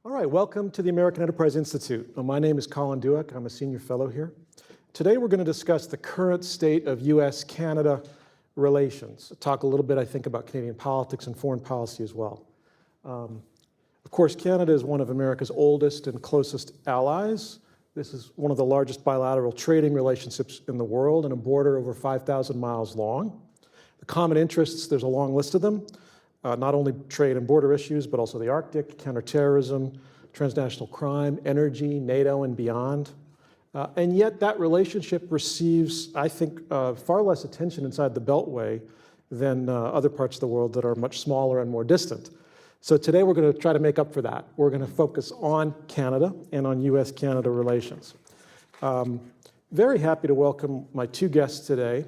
All right, welcome to the American Enterprise Institute. My name is Colin Dueck. I'm a senior fellow here. Today we're going to discuss the current state of US-Canada relations. Talk a little bit, I think, about Canadian politics and foreign policy as well. Of course, Canada is one of America's oldest and closest allies. This is one of the largest bilateral trading relationships in the world and a border over 5,000 miles long. The common interests, there's a long list of them. Not only trade and border issues, but also the Arctic, counterterrorism, transnational crime, energy, NATO, and beyond. And yet that relationship receives, I think, far less attention inside the Beltway than other parts of the world that are much smaller and more distant. So today we're going to try to make up for that. We're going to focus on Canada and on US-Canada relations. Very happy to welcome my two guests today,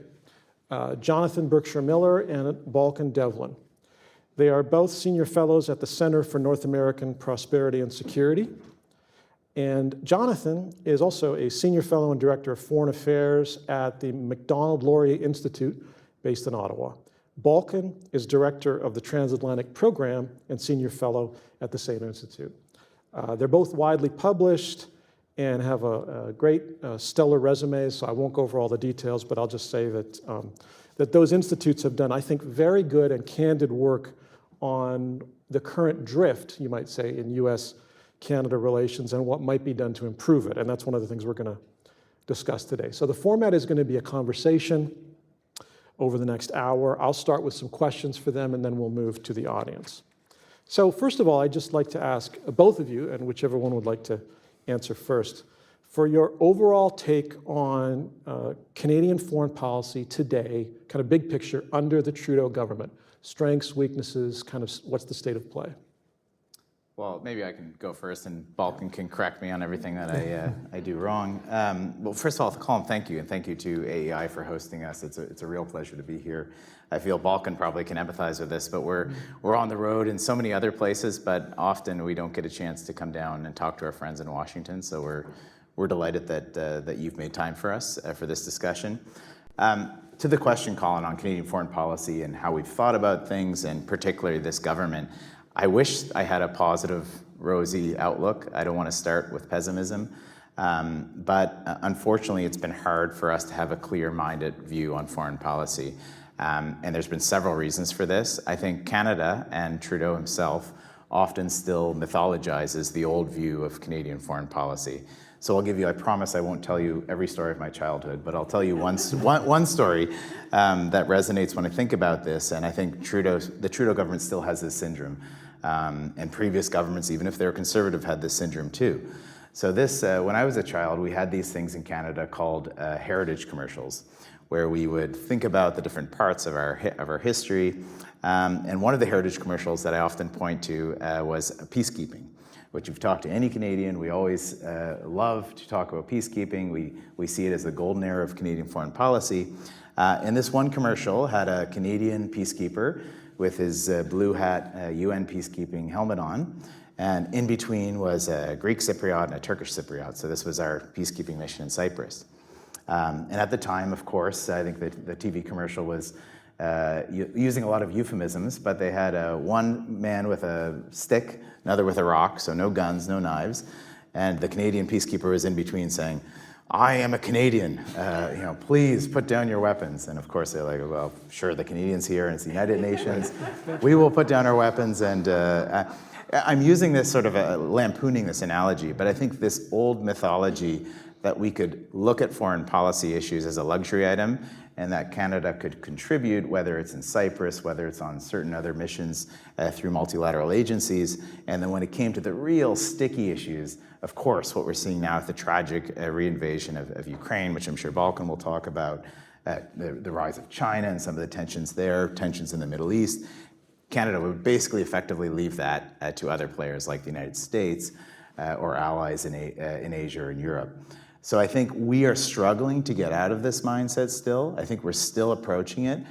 Jonathan Berkshire Miller and Balkan Devlen. They are both senior fellows at the Center for North American Prosperity and Security. And Jonathan is also a senior fellow and director of foreign affairs at the Macdonald-Laurier Institute based in Ottawa. Balkan is director of the Transatlantic Program and senior fellow at the same institute. They're both widely published and have a great stellar resumes, so I won't go over all the details, but I'll just say that, that those institutes have done, I think, very good and candid work on the current drift, you might say, in US-Canada relations and what might be done to improve it. And that's one of the things we're going to discuss today. So the format is going to be a conversation over the next hour. I'll start with some questions for them, and then we'll move to the audience. So first of all, I'd just like to ask both of you, and whichever one would like to answer first, for your overall take on Canadian foreign policy today, kind of big picture, under the Trudeau government. Strengths, weaknesses, kind of what's the state of play? Well, maybe I can go first, and Balkan can correct me on everything that I do wrong. Well, first of all, Colin, thank you, and thank you to AEI for hosting us. It's a real pleasure to be here. I feel Balkan probably can empathize with this, but we're on the road in so many other places, but often we don't get a chance to come down and talk to our friends in Washington. So we're delighted that you've made time for us for this discussion. To the question, Colin, on Canadian foreign policy and how we've thought about things, and particularly this government, I wish I had a positive, rosy outlook. I don't want to start with pessimism, but unfortunately, it's been hard for us to have a clear-minded view on foreign policy, and there's been several reasons for this. I think Canada and Trudeau himself often still mythologizes the old view of Canadian foreign policy. So I'll give you, I promise I won't tell you every story of my childhood, but I'll tell you one story that resonates when I think about this, and I think the Trudeau government still has this syndrome, and previous governments, even if they're conservative, had this syndrome too. So this, when I was a child, we had these things in Canada called heritage commercials, where we would think about the different parts of our history, and one of the heritage commercials that I often point to was peacekeeping. Which, if you talk to any Canadian, we always love to talk about peacekeeping. We see it as the golden era of Canadian foreign policy. And this one commercial had a Canadian peacekeeper with his blue hat UN peacekeeping helmet on. And in between was a Greek Cypriot and a Turkish Cypriot. So this was our peacekeeping mission in Cyprus. And at the time, of course, I think the TV commercial was using a lot of euphemisms, but they had one man with a stick, another with a rock, so no guns, no knives, and the Canadian peacekeeper was in between saying, "I am a Canadian, please put down your weapons." And of course they're like, "Well, sure, the Canadians here, and it's the United Nations, we will put down our weapons." And I'm using this sort of lampooning this analogy, but I think this old mythology that we could look at foreign policy issues as a luxury item, and that Canada could contribute, whether it's in Cyprus, whether it's on certain other missions through multilateral agencies. And then when it came to the real sticky issues, of course, what we're seeing now with the tragic reinvasion of Ukraine, which I'm sure Balkan will talk about, the rise of China and some of the tensions there, tensions in the Middle East, Canada would basically effectively leave that to other players like the United States or allies in Asia or in Europe. So I think we are struggling to get out of this mindset still. I think we're still approaching it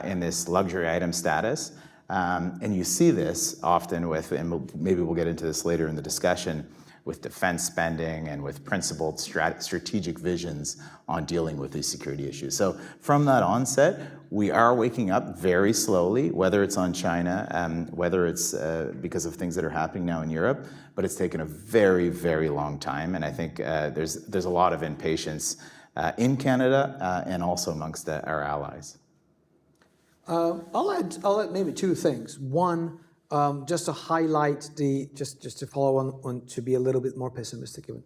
in this luxury item status. And you see this often with, and maybe we'll get into this later in the discussion, with defense spending and with principled strategic visions on dealing with these security issues. So from that onset, we are waking up very slowly, whether it's on China, whether it's because of things that are happening now in Europe, but it's taken a very, very long time. And I think there's a lot of impatience in Canada and also amongst our allies. I'll add maybe two things. One, just to highlight just to follow on to be a little bit more pessimistic even,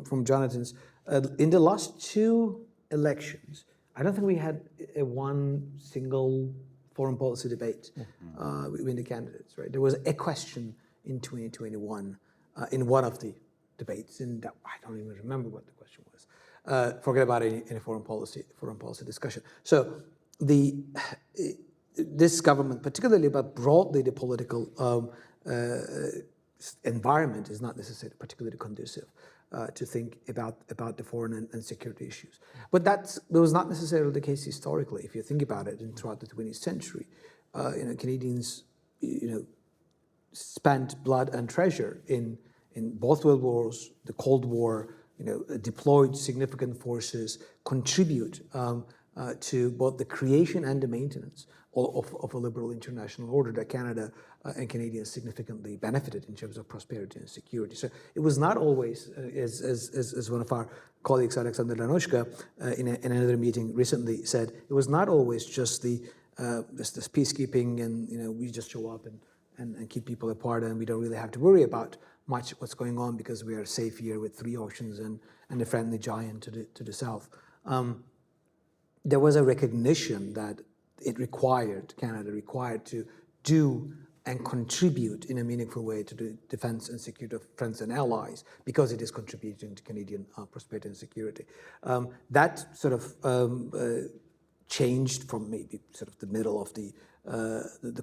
from Jonathan's. In the last two elections, I don't think we had one single foreign policy debate between the candidates, right? There was a question in 2021 in one of the debates, and I don't even remember what the question was. Forget about any foreign policy discussion. So this government, particularly, but broadly the political environment is not necessarily particularly conducive to think about the foreign and security issues. But that was not necessarily the case historically. If you think about it, and throughout the 20th century, Canadians, spent blood and treasure in both World Wars, the Cold War, deployed significant forces, contribute to both the creation and the maintenance of a liberal international order that Canada and Canadians significantly benefited in terms of prosperity and security. So it was not always, as one of our colleagues, Alexander Lanoshka, in another meeting recently said, it was not always just this peacekeeping and we just show up and keep people apart and we don't really have to worry about much what's going on because we are safe here with three oceans and a friendly giant to the south. There was a recognition that Canada required to do and contribute in a meaningful way to the defense and security of friends and allies because it is contributing to Canadian prosperity and security. That sort of changed from maybe sort of the middle of the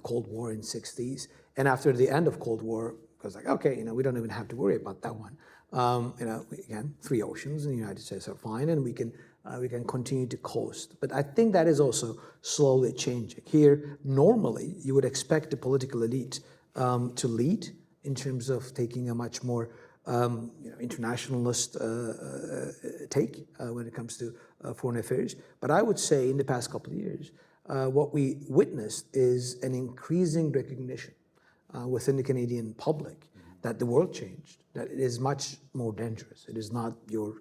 Cold War in the 60s. And after the end of Cold War, it was like, okay, we don't even have to worry about that one. Again, three oceans in the United States are fine, and we can continue to coast. But I think that is also slowly changing. Here, normally, you would expect the political elite to lead in terms of taking a much more internationalist take when it comes to foreign affairs. But I would say in the past couple of years, what we witnessed is an increasing recognition within the Canadian public that the world changed, that it is much more dangerous. It is not your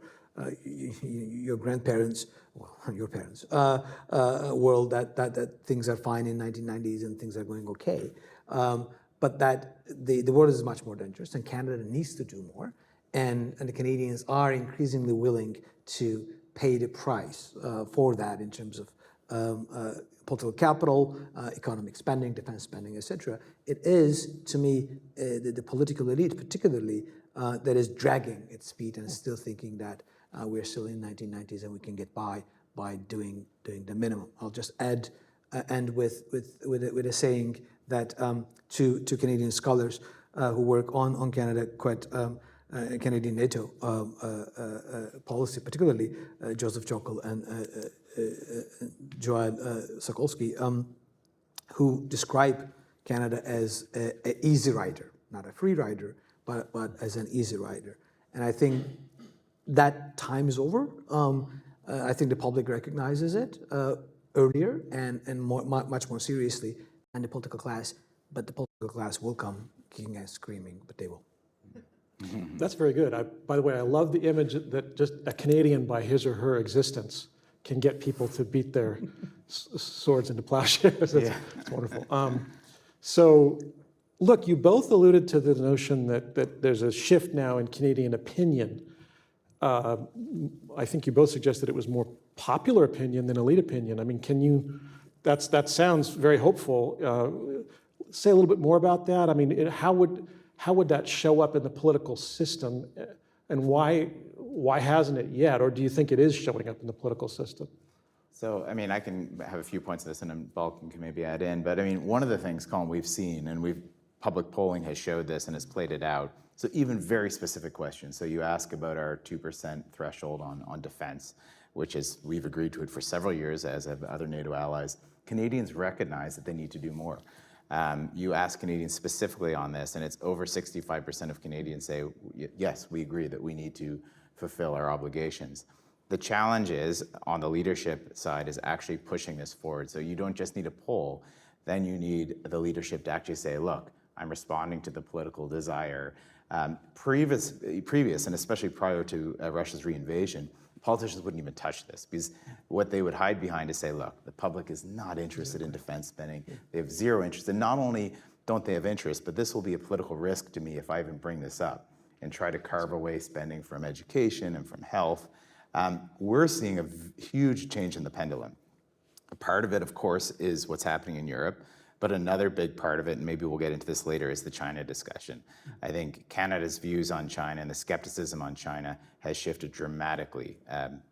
grandparents, well, your parents, world that things are fine in 1990s and things are going okay. But that the world is much more dangerous and Canada needs to do more. And the Canadians are increasingly willing to pay the price for that in terms of political capital, economic spending, defense spending, etc. It is, to me, the political elite particularly that is dragging its feet and still thinking that we're still in 1990s and we can get by doing the minimum. I'll just end with a saying that to Canadian scholars who work on Canada, quite Canadian NATO policy, particularly Joseph Jokel and Joanne Sokolsky, who describe Canada as an easy rider, not a free rider, but as an easy rider. And I think that time is over. I think the public recognizes it earlier and much more seriously than the political class, but the political class will come kicking and screaming, but they will. That's very good. By the way, I love the image that just a Canadian by his or her existence can get people to beat their swords into plowshares. That's wonderful. So, look, you both alluded to the notion that there's a shift now in Canadian opinion. I think you both suggested it was more popular opinion than elite opinion. I mean, that sounds very hopeful. Say a little bit more about that. I mean, how would that show up in the political system, and why hasn't it yet? Or do you think it is showing up in the political system? So, I mean, I can have a few points of this, and then Balkan can maybe add in. But I mean, one of the things, Colin, we've seen, and public polling has showed this and has played it out. So even very specific questions. So you ask about our 2% threshold on defense, which is, we've agreed to it for several years, as have other NATO allies. Canadians recognize that they need to do more. You ask Canadians specifically on this, and it's over 65% of Canadians say, yes, we agree that we need to fulfill our obligations. The challenge is, on the leadership side, is actually pushing this forward. So you don't just need a poll, then you need the leadership to actually say, look, I'm responding to the political desire. Previous, and especially prior to Russia's reinvasion, politicians wouldn't even touch this, because what they would hide behind is say, look, the public is not interested in defense spending. They have zero interest. And not only don't they have interest, but this will be a political risk to me if I even bring this up and try to carve away spending from education and from health. We're seeing a huge change in the pendulum. A part of it, of course, is what's happening in Europe. But another big part of it, and maybe we'll get into this later, is the China discussion. I think Canada's views on China and the skepticism on China has shifted dramatically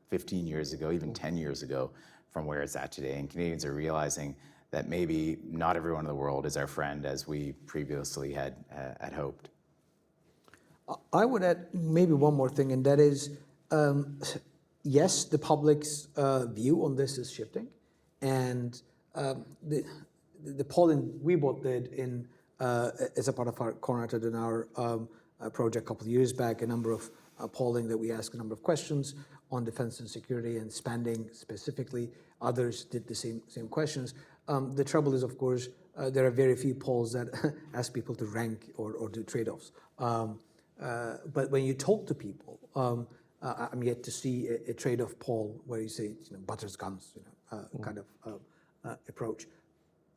15 years ago, even 10 years ago, from where it's at today. And Canadians are realizing that maybe not everyone in the world is our friend as we previously had hoped. I would add maybe one more thing, and that is, yes, the public's view on this is shifting, and the polling we both did in as a part of our Coordinated in our project a couple of years back, a number of polling that we asked a number of questions on defense and security and spending specifically. Others did the same questions. The trouble is, of course, there are very few polls that ask people to rank or do trade-offs. But when you talk to people, I'm yet to see a trade-off poll where you say, butters, guns, kind of approach.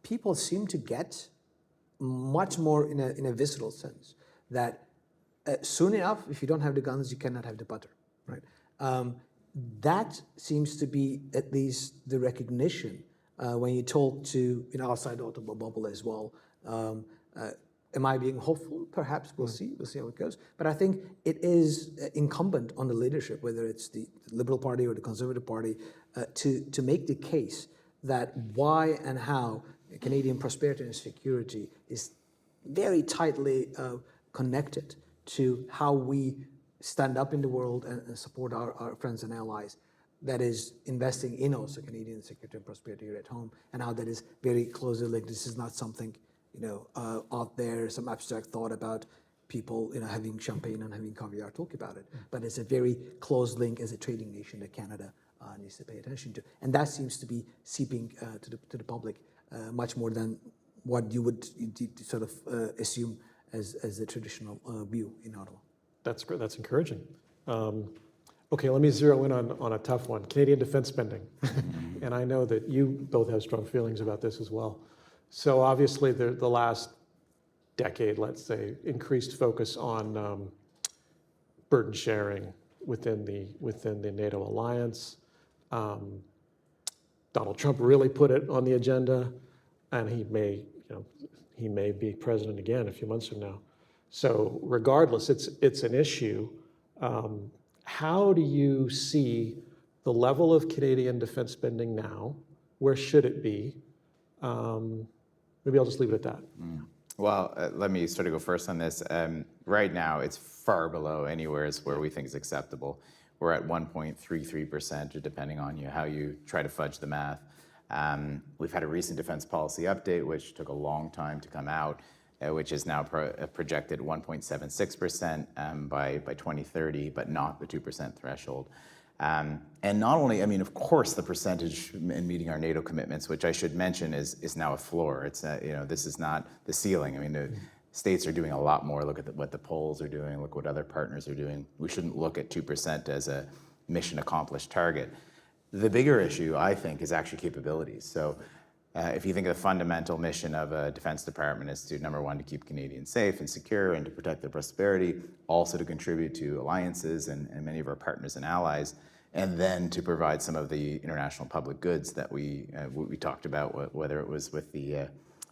People seem to get much more in a visceral sense that soon enough, if you don't have the guns, you cannot have the butter, right? That seems to be at least the recognition when you talk to outside the automobile bubble as well. Am I being hopeful? Perhaps we'll see. We'll see how it goes. But I think it is incumbent on the leadership, whether it's the Liberal Party or the Conservative Party, to make the case that why and how Canadian prosperity and security is very tightly connected to how we stand up in the world and support our friends and allies. That is investing in also Canadian security and prosperity here at home, and how that is very closely linked. This is not something out there, some abstract thought about people having champagne and having caviar talk about it. But it's a very close link as a trading nation that Canada needs to pay attention to, and that seems to be seeping to the public much more than what you would sort of assume as a traditional view in Ottawa. That's great. That's encouraging. Okay, let me zero in on a tough one, Canadian defense spending. And I know that you both have strong feelings about this as well. So obviously the last decade, let's say, increased focus on burden sharing within the NATO alliance. Donald Trump really put it on the agenda, and he may be president again a few months from now. So regardless, it's an issue. How do you see the level of Canadian defense spending now? Where should it be? Maybe I'll just leave it at that. Well, let me sort of go first on this. Right now, it's far below anywhere where we think is acceptable. We're at 1.33%, depending on how you try to fudge the math. We've had a recent defense policy update, which took a long time to come out, which is now projected 1.76% by 2030, but not the 2% threshold. And not only, of course, the percentage in meeting our NATO commitments, which I should mention is now a floor. It's this is not the ceiling. The states are doing a lot more. Look at what the polls are doing. Look what other partners are doing. We shouldn't look at 2% as a mission accomplished target. The bigger issue, I think, is actually capabilities. So if you think of the fundamental mission of a defense department is to, number one, to keep Canadians safe and secure and to protect their prosperity, also to contribute to alliances and many of our partners and allies, and then to provide some of the international public goods that we talked about, whether it was with the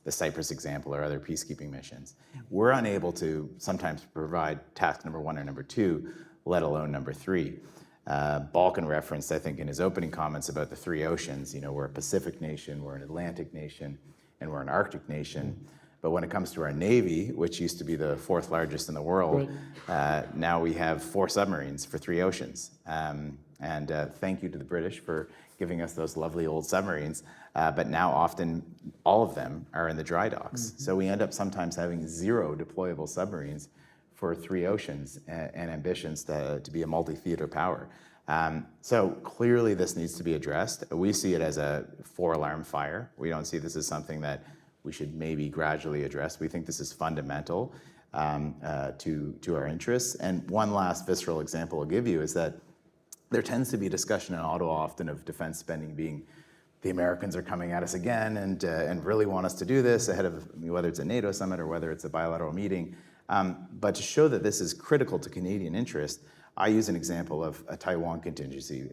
Cyprus example or other peacekeeping missions. We're unable to sometimes provide task number one or number two, let alone number three. Balkan referenced, I think, in his opening comments about the three oceans. We're a Pacific nation, we're an Atlantic nation, and we're an Arctic nation. But when it comes to our Navy, which used to be the fourth largest in the world, now we have 4 submarines for 3 oceans. And thank you to the British for giving us those lovely old submarines. but now often all of them are in the dry docks. So we end up sometimes having 0 deployable submarines for 3 oceans and ambitions to be a multi-theater power. So clearly this needs to be addressed. We see it as a 4-alarm fire. We don't see this as something that we should maybe gradually address. We think this is fundamental to our interests. And one last visceral example I'll give you is that there tends to be a discussion in Ottawa often of defense spending being the Americans are coming at us again and really want us to do this ahead of whether it's a NATO summit or whether it's a bilateral meeting. But to show that this is critical to Canadian interest, I use an example of a Taiwan contingency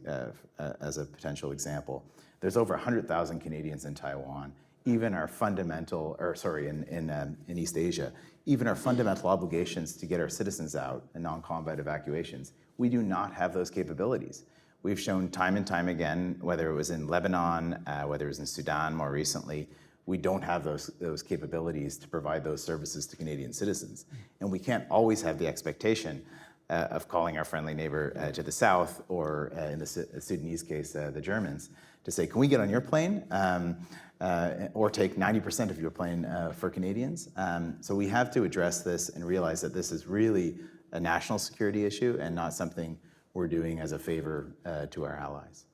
as a potential example. There's over 100,000 Canadians in Taiwan. Even our fundamental, in East Asia, even our fundamental obligations to get our citizens out in non-combat evacuations, we do not have those capabilities. We've shown time and time again, whether it was in Lebanon, whether it was in Sudan more recently, we don't have those capabilities to provide those services to Canadian citizens. And we can't always have the expectation of calling our friendly neighbor to the south, or in the Sudanese case, the Germans, to say, can we get on your plane? Or take 90% of your plane for Canadians. So we have to address this and realize that this is really a national security issue and not something we're doing as a favor to our allies.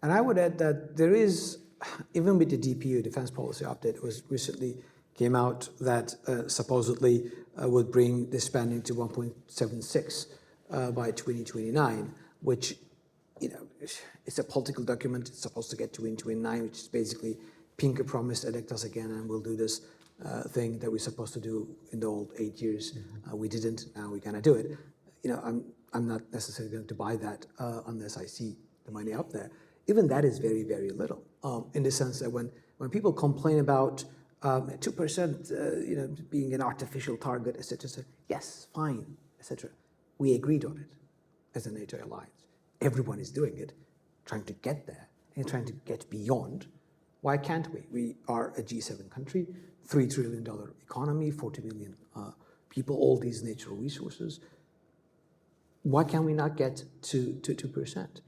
And I would add that there is, even with the DPU, Defense Policy Update, was recently came out that supposedly would bring the spending to 1.76 by 2029, which, it's a political document. It's supposed to get to 2029, which is basically Pinker promised, elect us again, and we'll do this thing that we're supposed to do in the old 8 years. We didn't, now we're gonna do it. I'm not necessarily going to buy that unless I see the money up there. Even that is very, very little, in the sense that when people complain about 2%, being an artificial target, et cetera, yes, fine, et cetera. We agreed on it as a NATO alliance. Everyone is doing it, trying to get there and trying to get beyond. Why can't we? We are a G7 country, $3 trillion economy, 40 million people, all these natural resources. Why can we not get to 2%?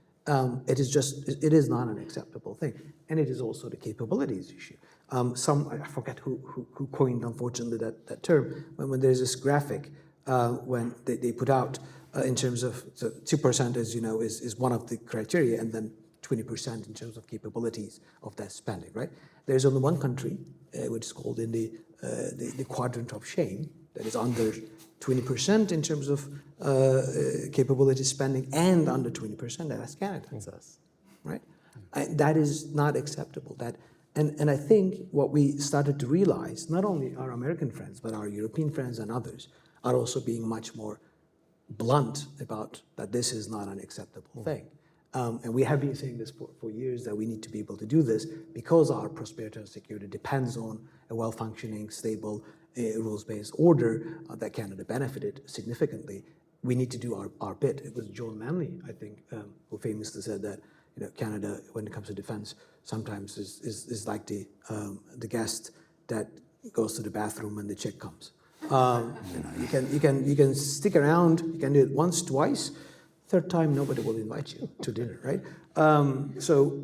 It is not an acceptable thing. And it is also the capabilities issue. I forget who coined, unfortunately, that term, when there's this graphic when they put out in terms of, so 2%, as you know, is one of the criteria, and then 20% in terms of capabilities of that spending, right? There's only one country, which is called in the quadrant of shame, that is under 20% in terms of capability spending, and under 20%, and that's Canada. That's us. Right? That is not acceptable. And I think what we started to realize, not only our American friends, but our European friends and others are also being much more blunt about that this is not an acceptable thing. And we have been saying this for years, that we need to be able to do this because our prosperity and security depends on a well-functioning, stable, rules-based order that Canada benefited significantly. We need to do our bit. It was John Manley, I think, who famously said that Canada, when it comes to defense, sometimes is like the guest that goes to the bathroom when the check comes. You can stick around. You can do it once, twice. Third time, nobody will invite you to dinner, right? So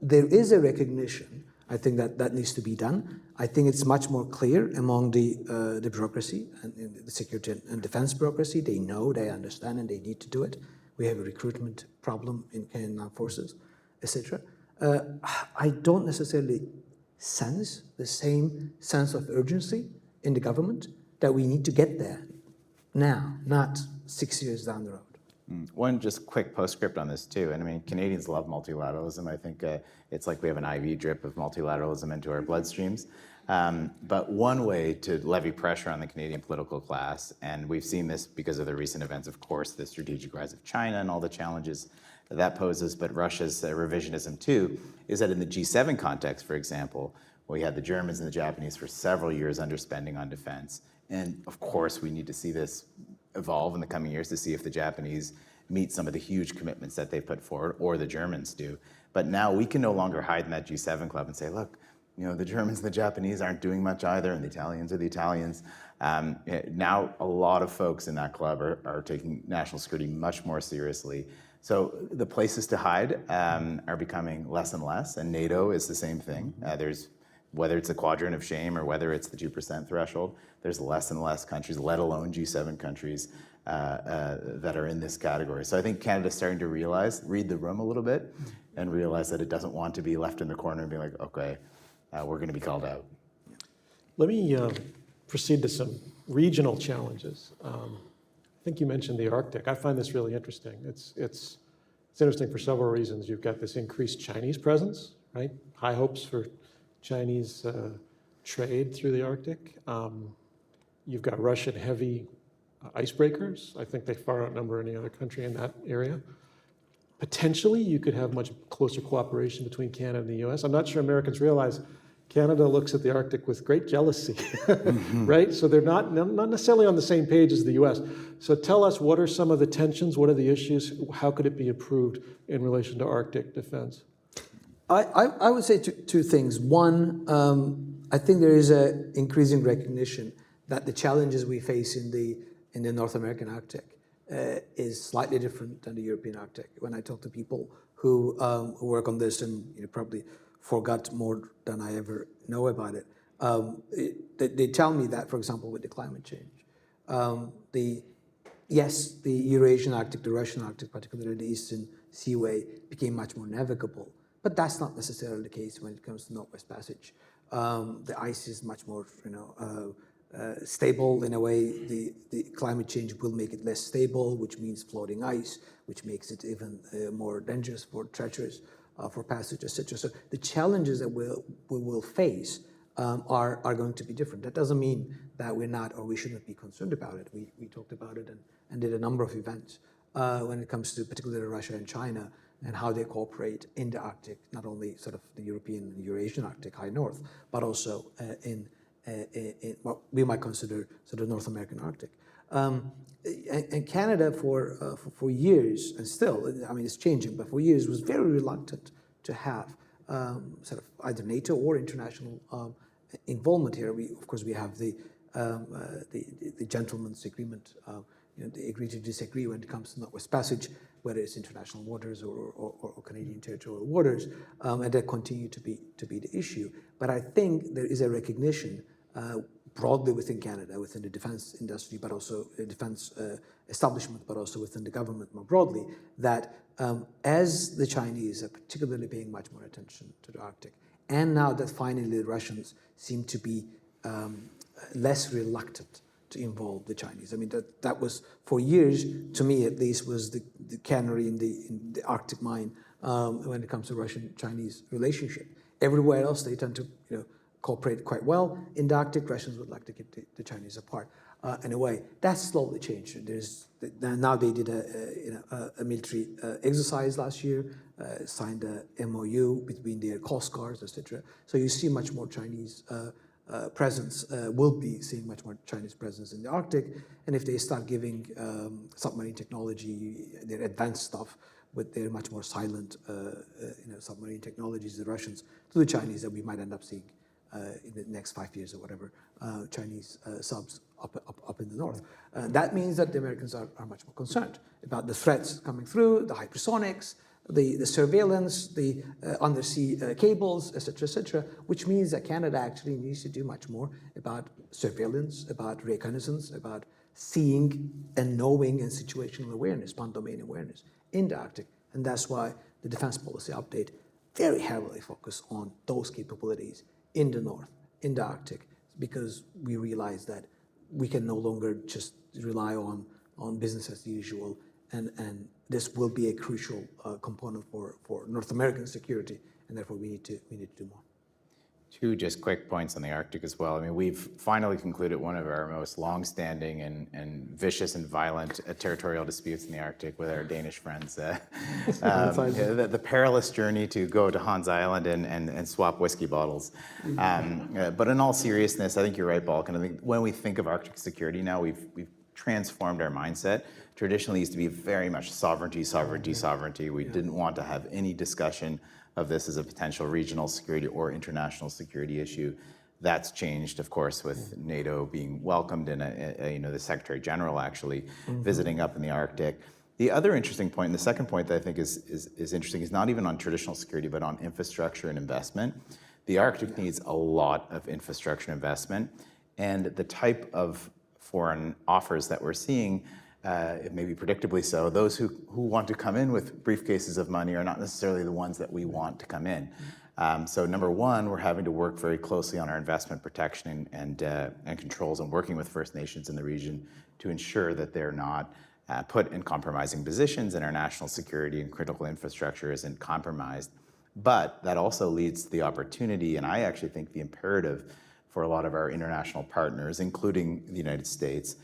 there is a recognition, I think, that needs to be done. I think it's much more clear among the bureaucracy and the security and defense bureaucracy. They know, they understand, and they need to do it. We have a recruitment problem in Canadian armed forces, etc. I don't necessarily sense the same sense of urgency in the government that we need to get there now, not 6 years down the road. One just quick postscript on this too, and I mean, Canadians love multilateralism. I think it's like we have an IV drip of multilateralism into our bloodstreams. But one way to levy pressure on the Canadian political class, and we've seen this because of the recent events, of course, the strategic rise of China and all the challenges that poses, but Russia's revisionism too, is that in the G7 context, for example, we had the Germans and the Japanese for several years underspending on defense. And of course, we need to see this evolve in the coming years to see if the Japanese meet some of the huge commitments that they put forward, or the Germans do. But now we can no longer hide in that G7 club and say, look, the Germans and the Japanese aren't doing much either, and the Italians are the Italians. Now a lot of folks in that club are taking national security much more seriously. So the places to hide are becoming less and less, and NATO is the same thing. There's, whether it's a quadrant of shame or whether it's the 2% threshold, there's less and less countries, let alone G7 countries, that are in this category. So I think Canada's starting to read the room a little bit, and realize that it doesn't want to be left in the corner and be like, okay, we're going to be called out. Let me proceed to some regional challenges. I think you mentioned the Arctic. I find this really interesting. It's interesting for several reasons. You've got this increased Chinese presence, right? High hopes for Chinese trade through the Arctic. You've got Russian heavy icebreakers. I think they far outnumber any other country in that area. Potentially, you could have much closer cooperation between Canada and the US. I'm not sure Americans realize Canada looks at the Arctic with great jealousy, right? So they're not necessarily on the same page as the US. So tell us, what are some of the tensions? What are the issues? How could it be improved in relation to Arctic defense? I would say two things. One, I think there is an increasing recognition that the challenges we face in the North American Arctic is slightly different than the European Arctic. When I talk to people who work on this, and probably forgot more than I ever know about it, they tell me that, for example, with the climate change, the Eurasian Arctic, the Russian Arctic, particularly the Eastern Seaway, became much more navigable. But that's not necessarily the case when it comes to Northwest Passage. The ice is much more, stable in a way. The climate change will make it less stable, which means floating ice, which makes it even more dangerous, more treacherous for passage, etc. So the challenges that we will face are going to be different. That doesn't mean that we're not, or we shouldn't be concerned about it. We talked about it and did a number of events when it comes to particularly Russia and China and how they cooperate in the Arctic, not only sort of the European and Eurasian Arctic, high north, but also in what we might consider sort of North American Arctic. And Canada for years, and still, I mean, it's changing, but for years was very reluctant to have sort of either NATO or international involvement here. Of course, we have the gentleman's agreement. They agree to disagree when it comes to Northwest Passage, whether it's international waters or Canadian territorial waters, and that continue to be the issue. But I think there is a recognition broadly within Canada, within the defense industry, but also the defense establishment, but also within the government more broadly, that as the Chinese are particularly paying much more attention to the Arctic, and now that finally the Russians seem to be less reluctant to involve the Chinese. I mean, that was, for years, to me at least, was the canary in the Arctic mine when it comes to Russian-Chinese relationship. Everywhere else, they tend to cooperate quite well. In the Arctic, Russians would like to keep the Chinese apart. In a way, that's slowly changed. Now they did a military exercise last year, signed a MOU between their coast guards, etc. So you see much more Chinese presence, will be seeing much more Chinese presence in the Arctic. And if they start giving submarine technology, their advanced stuff, with their much more silent submarine technologies, the Russians, to the Chinese, that we might end up seeing in the next 5 years or whatever, Chinese subs up in the north. That means that the Americans are much more concerned about the threats coming through, the hypersonics, the surveillance, the undersea cables, etc., which means that Canada actually needs to do much more about surveillance, about reconnaissance, about seeing and knowing and situational awareness, pan-domain awareness in the Arctic. And that's why the defense policy update very heavily focused on those capabilities in the north, in the Arctic, because we realize that we can no longer just rely on business as usual, and this will be a crucial component for North American security, and therefore we need to do more. Two just quick points on the Arctic as well. I mean, we've finally concluded one of our most long-standing and vicious and violent territorial disputes in the Arctic with our Danish friends. The perilous journey to go to Hans Island and swap whiskey bottles. But in all seriousness, I think you're right, Balkan. I think when we think of Arctic security now, we've transformed our mindset. Traditionally, it used to be very much sovereignty. We didn't want to have any discussion of this as a potential regional security or international security issue. That's changed, of course, with NATO being welcomed and the Secretary General actually visiting up in the Arctic. The other interesting point, and the second point that I think is interesting, is not even on traditional security, but on infrastructure and investment. The Arctic needs a lot of infrastructure investment, and the type of foreign offers that we're seeing, maybe predictably so, those who want to come in with briefcases of money are not necessarily the ones that we want to come in. So number one, we're having to work very closely on our investment protection and controls, and working with First Nations in the region to ensure that they're not put in compromising positions and our national security and critical infrastructure isn't compromised. But that also leads to the opportunity, and I actually think the imperative for a lot of our international partners, including the United States,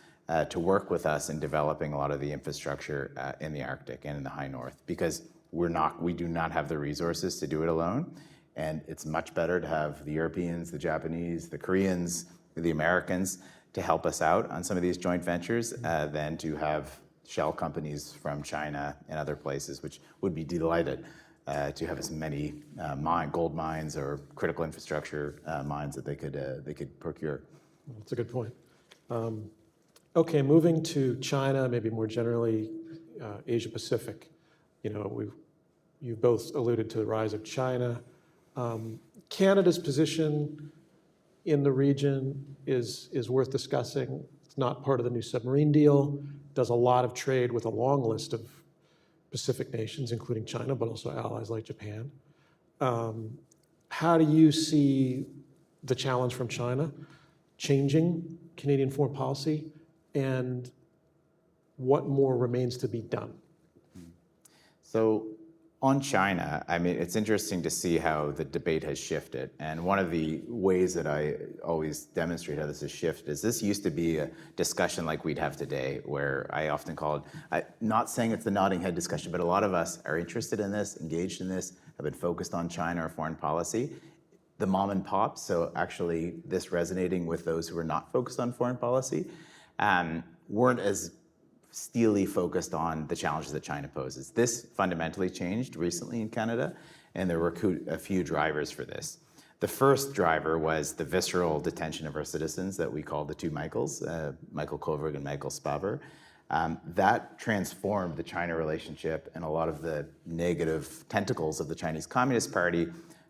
to work with us in developing a lot of the infrastructure in the Arctic and in the high north, because we do not have the resources to do it alone. And it's much better to have the Europeans, the Japanese, the Koreans, the Americans to help us out on some of these joint ventures than to have shell companies from China and other places, which would be delighted to have as many gold mines or critical infrastructure mines that they could procure. That's a good point. Okay, moving to China, maybe more generally Asia Pacific. You've both alluded to the rise of China. Canada's position in the region is worth discussing. It's not part of the new submarine deal. Does a lot of trade with a long list of Pacific nations, including China, but also allies like Japan. How do you see the challenge from China changing Canadian foreign policy, and what more remains to be done? So on China, I mean, it's interesting to see how the debate has shifted. And one of the ways that I always demonstrate how this has shifted is this used to be a discussion like we'd have today, where I often call it, not saying it's the nodding head discussion, but a lot of us are interested in this, engaged in this, have been focused on China or foreign policy. The mom and pops, so actually this resonating with those who are not focused on foreign policy, weren't as steely focused on the challenges that China poses. This fundamentally changed recently in Canada, and there were a few drivers for this. The first driver was the visceral detention of our citizens that we call the two Michaels, Michael Kovrig and Michael Spavor. That transformed the China relationship and a lot of the negative tentacles of the Chinese Communist Party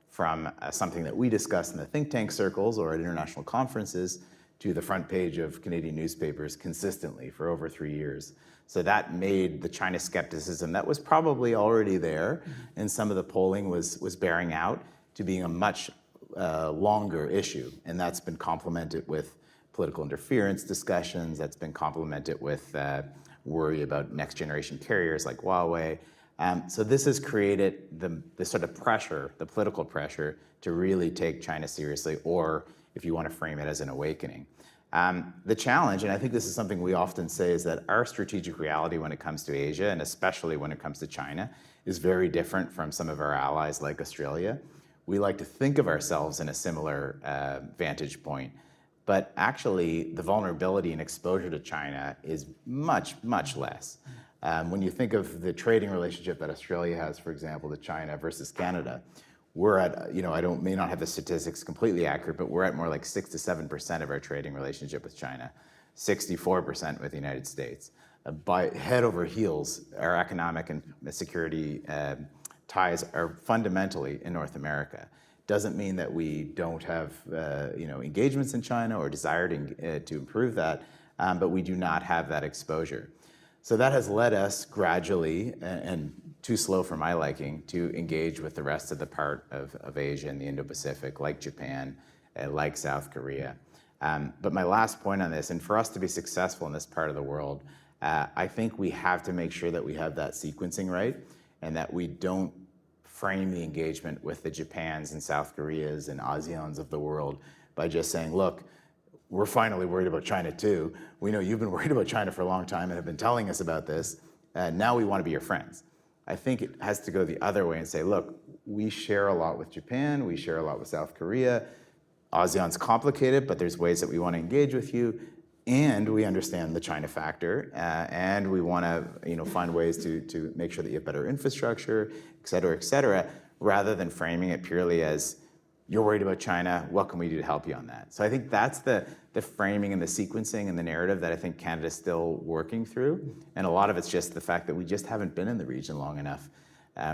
from something that we discussed in the think tank circles or at international conferences to the front page of Canadian newspapers consistently for over 3 years. So that made the China skepticism that was probably already there, and some of the polling was bearing out, to being a much longer issue. And that's been complemented with political interference discussions, that's been complemented with worry about next generation carriers like Huawei. So this has created the sort of pressure, the political pressure, to really take China seriously, or if you want to frame it as an awakening. The challenge, and I think this is something we often say, is that our strategic reality when it comes to Asia, and especially when it comes to China, is very different from some of our allies like Australia. We like to think of ourselves in a similar vantage point, but actually the vulnerability and exposure to China is much, much less. When you think of the trading relationship that Australia has, for example, to China versus Canada, we're at, may not have the statistics completely accurate, but we're at more like 6 to 7% of our trading relationship with China, 64% with the United States. By head over heels, our economic and security ties are fundamentally in North America. Doesn't mean that we don't have engagements in China or desire to improve that, but we do not have that exposure. So that has led us gradually, and too slow for my liking, to engage with the rest of the part of Asia and the Indo-Pacific, like Japan, like South Korea. But my last point on this, and for us to be successful in this part of the world, I think we have to make sure that we have that sequencing right, and that we don't frame the engagement with the Japans and South Koreas and ASEANs of the world by just saying, look, we're finally worried about China too. We know you've been worried about China for a long time and have been telling us about this. Now we want to be your friends. I think it has to go the other way and say, look, we share a lot with Japan, we share a lot with South Korea. ASEAN's complicated, but there's ways that we want to engage with you, and we understand the China factor, and we want to find ways to make sure that you have better infrastructure, et cetera, rather than framing it purely as you're worried about China, what can we do to help you on that? So I think that's the framing and the sequencing and the narrative that I think Canada's still working through. And a lot of it's just the fact that we just haven't been in the region long enough.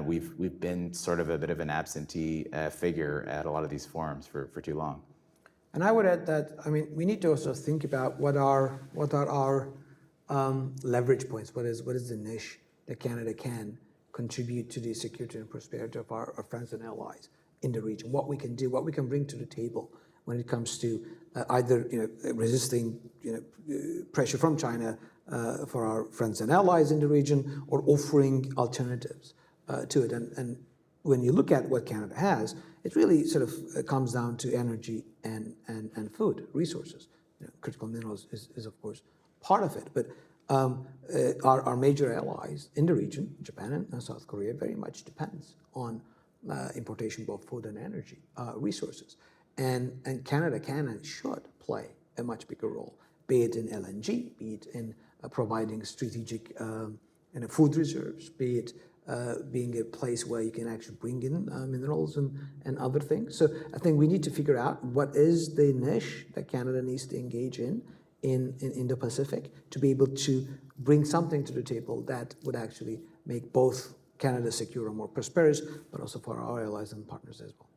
We've been sort of a bit of an absentee figure at a lot of these forums for too long. And I would add that, I mean, we need to also think about what are our leverage points. What is the niche that Canada can contribute to the security and prosperity of our friends and allies in the region? What we can do, what we can bring to the table when it comes to either resisting pressure from China for our friends and allies in the region, or offering alternatives to it. And when you look at what Canada has, it really sort of comes down to energy and food resources. Critical minerals is of course part of it, but our major allies in the region, Japan and South Korea, very much depends on importation, both food and energy resources. And Canada can and should play a much bigger role, be it in LNG, be it in providing strategic food reserves, be it being a place where you can actually bring in minerals and other things. So I think we need to figure out what is the niche that Canada needs to engage in the Pacific to be able to bring something to the table that would actually make both Canada secure and more prosperous, but also for our allies and partners as well.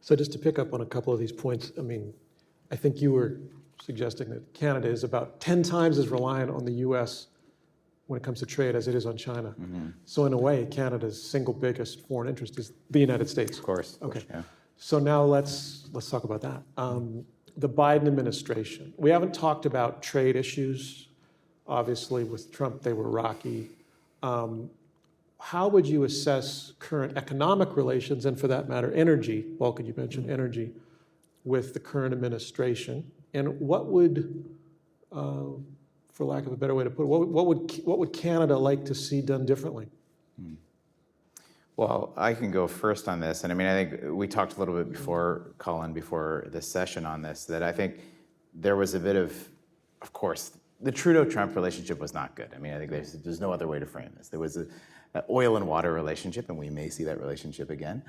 So just to pick up on a couple of these points, I mean, I think you were suggesting that Canada is about 10 times as reliant on the U.S. when it comes to trade as it is on China. Mm-hmm. So in a way, Canada's single biggest foreign interest is the United States. Of course. Okay. Yeah. So now let's talk about that. The Biden administration. We haven't talked about trade issues. Obviously, with Trump, they were rocky. How would you assess current economic relations, and for that matter, energy? Balkan, you mentioned energy, with the current administration. And what would, for lack of a better way to put it, what would Canada like to see done differently? Well, I can go first on this. And I mean, I think we talked a little bit before, Colin, before this session on this, that I think there was a bit of course, the Trudeau-Trump relationship was not good. I mean, I think there's no other way to frame this. There was an oil and water relationship, and we may see that relationship again.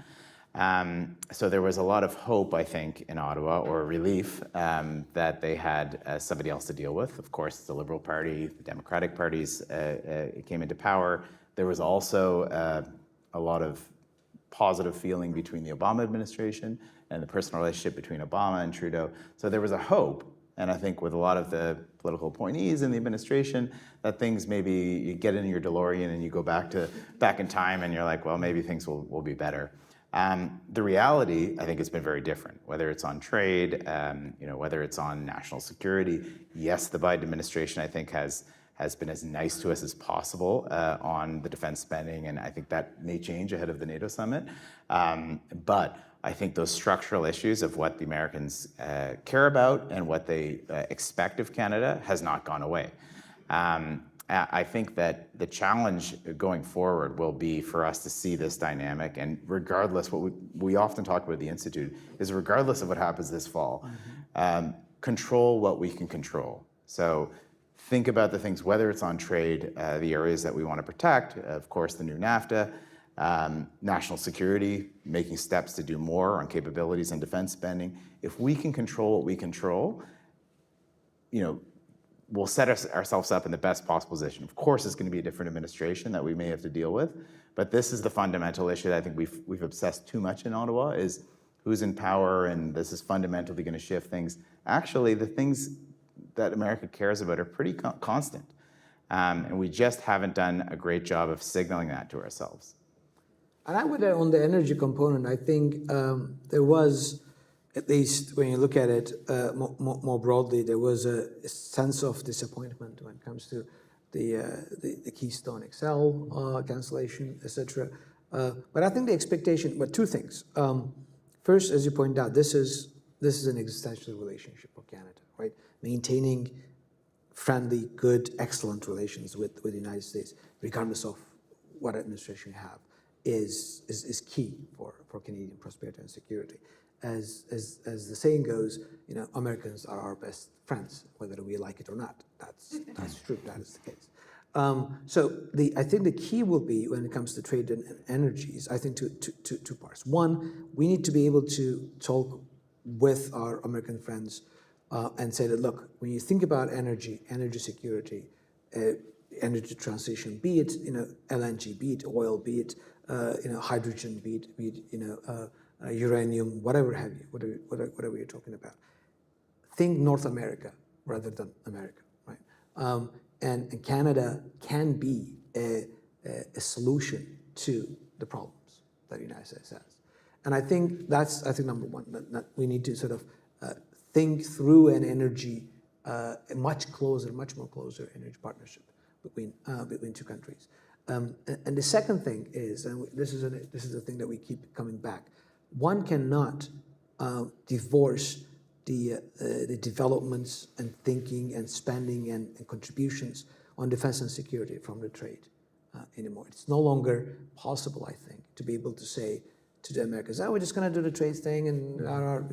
So there was a lot of hope, I think, in Ottawa, or relief, that they had somebody else to deal with. Of course, the Liberal Party, the Democratic parties came into power. There was also a lot of positive feeling between the Obama administration and the personal relationship between Obama and Trudeau. So there was a hope, and I think with a lot of the political appointees in the administration, that things maybe you get in your DeLorean and you go back in time and you're like, well, maybe things will be better. The reality, I think, has been very different, whether it's on trade, whether it's on national security. Yes, the Biden administration, I think, has been as nice to us as possible on the defense spending, and I think that may change ahead of the NATO summit. But I think those structural issues of what the Americans care about and what they expect of Canada has not gone away. I think that the challenge going forward will be for us to see this dynamic, and regardless, what we often talk about at the Institute is regardless of what happens this fall, control what we can control. So think about the things, whether it's on trade, the areas that we want to protect, of course, the new NAFTA, national security, making steps to do more on capabilities and defense spending. If we can control what we control, we'll set ourselves up in the best possible position. Of course, it's going to be a different administration that we may have to deal with, but this is the fundamental issue that I think we've obsessed too much in Ottawa, is who's in power, and this is fundamentally going to shift things. Actually, the things that America cares about are pretty constant, and we just haven't done a great job of signaling that to ourselves. And I would add on the energy component, I think there was, at least when you look at it more broadly, there was a sense of disappointment when it comes to the Keystone XL cancellation, etc. But I think the expectation, but two things. First, as you point out, this is an existential relationship for Canada, right? Maintaining friendly, good, excellent relations with the United States, regardless of what administration you have, is key for Canadian prosperity and security. As the saying goes, Americans are our best friends, whether we like it or not. That's true. That is the case. I think the key will be when it comes to trade and energies, I think two parts. One, we need to be able to talk with our American friends and say that, look, when you think about energy security, energy transition, be it LNG, be it oil, be it hydrogen, be it uranium, whatever have you, whatever you're talking about. Think North America rather than America, right? And Canada can be a solution to the problems that the United States has. And I think that's number one, that we need to sort of think through an energy, a much more closer energy partnership between two countries. And the second thing is, and this is the thing that we keep coming back, one cannot divorce the developments and thinking and spending and contributions on defense and security from the trade anymore. It's no longer possible, I think, to be able to say to the Americans, we're just going to do the trade thing and our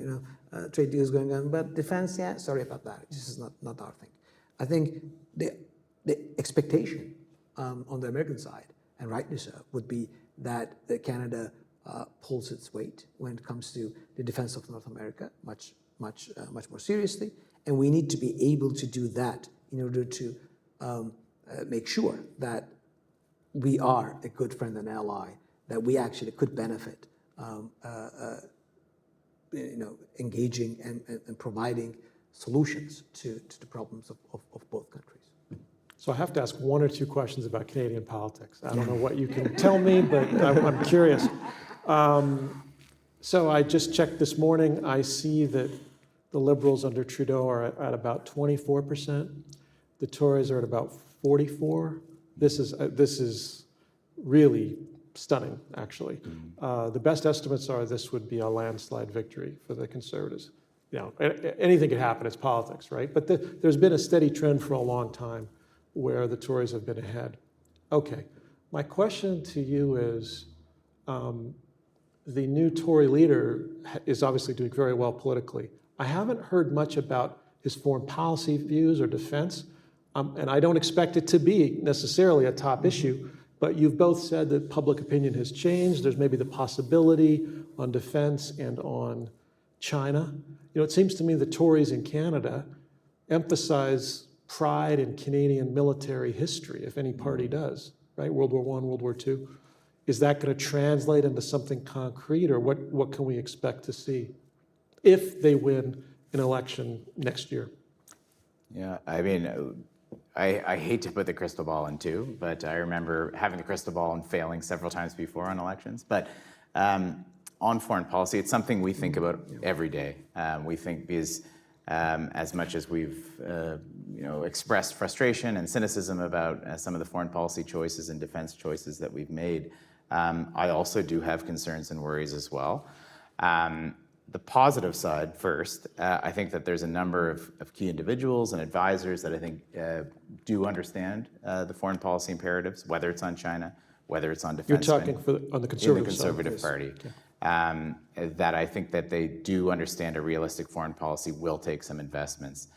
trade deals going on, but defense, yeah, sorry about that. This is not our thing. I think the expectation on the American side, and rightly so, would be that Canada pulls its weight when it comes to the defense of North America much more seriously, and we need to be able to do that in order to make sure that we are a good friend and ally, that we actually could benefit, engaging and providing solutions to the problems of both countries. So I have to ask one or two questions about Canadian politics. I don't know what you can tell me, but I'm curious. So I just checked this morning. I see that the Liberals under Trudeau are at about 24%. The Tories are at about 44%. This is really stunning, actually. The best estimates are this would be a landslide victory for the Conservatives. Anything could happen. It's politics, right? But there's been a steady trend for a long time where the Tories have been ahead. Okay, my question to you is, the new Tory leader is obviously doing very well politically. I haven't heard much about his foreign policy views or defense, and I don't expect it to be necessarily a top issue, but you've both said that public opinion has changed. There's maybe the possibility on defense and on China. It seems to me the Tories in Canada emphasize pride in Canadian military history, if any party does, right? World War I, World War II. Is that going to translate into something concrete, or what can we expect to see if they win an election next year? Yeah, I mean, I hate to put the crystal ball in too, but I remember having the crystal ball and failing several times before on elections. But on foreign policy, it's something we think about every day. We think because as much as we've expressed frustration and cynicism about some of the foreign policy choices and defense choices that we've made, I also do have concerns and worries as well. The positive side first, I think that there's a number of key individuals and advisors that I think do understand the foreign policy imperatives, whether it's on China, whether it's on defense. You're talking on the Conservative in the Conservative side, Party. Okay. That I think that they do understand a realistic foreign policy will take some investments.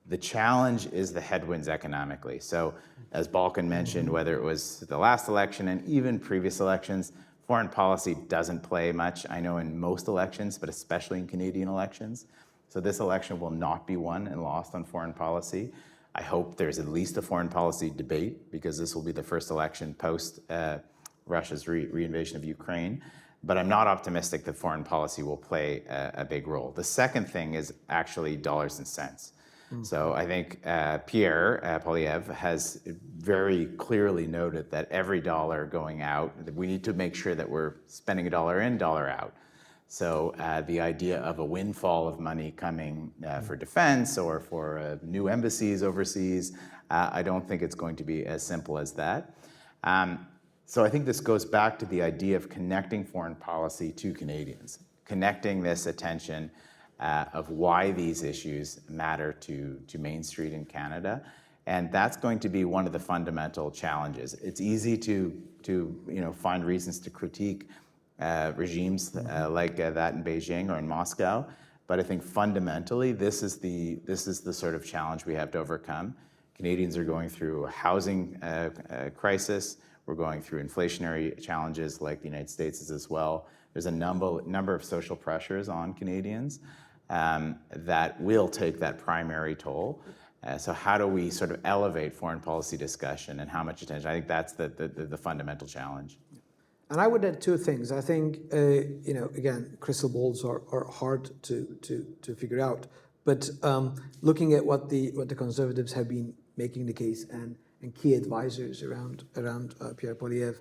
The challenge is the headwinds economically. So as Balkan mentioned, whether it was the last election and even previous elections, foreign policy doesn't play much, I know, in most elections, but especially in Canadian elections. So this election will not be won and lost on foreign policy. I hope there's at least a foreign policy debate, because this will be the first election post Russia's reinvasion of Ukraine. But I'm not optimistic that foreign policy will play a big role. The second thing is actually dollars and cents. So I think Pierre Poilievre has very clearly noted that every dollar going out, that we need to make sure that we're spending a dollar in, dollar out. So the idea of a windfall of money coming for defense or for new embassies overseas, I don't think it's going to be as simple as that. So I think this goes back to the idea of connecting foreign policy to Canadians, connecting this attention of why these issues matter to Main Street in Canada. And that's going to be one of the fundamental challenges. It's easy to find reasons to critique regimes like that in Beijing or in Moscow, but I think fundamentally this is the sort of challenge we have to overcome. Canadians are going through a housing crisis. We're going through inflationary challenges like the United States is as well. There's a number of social pressures on Canadians that will take that primary toll. So how do we sort of elevate foreign policy discussion and how much attention? I think that's the fundamental challenge. And I would add two things. I think, again, crystal balls are hard to figure out. But looking at what the Conservatives have been making the case and key advisors around Pierre Poilievre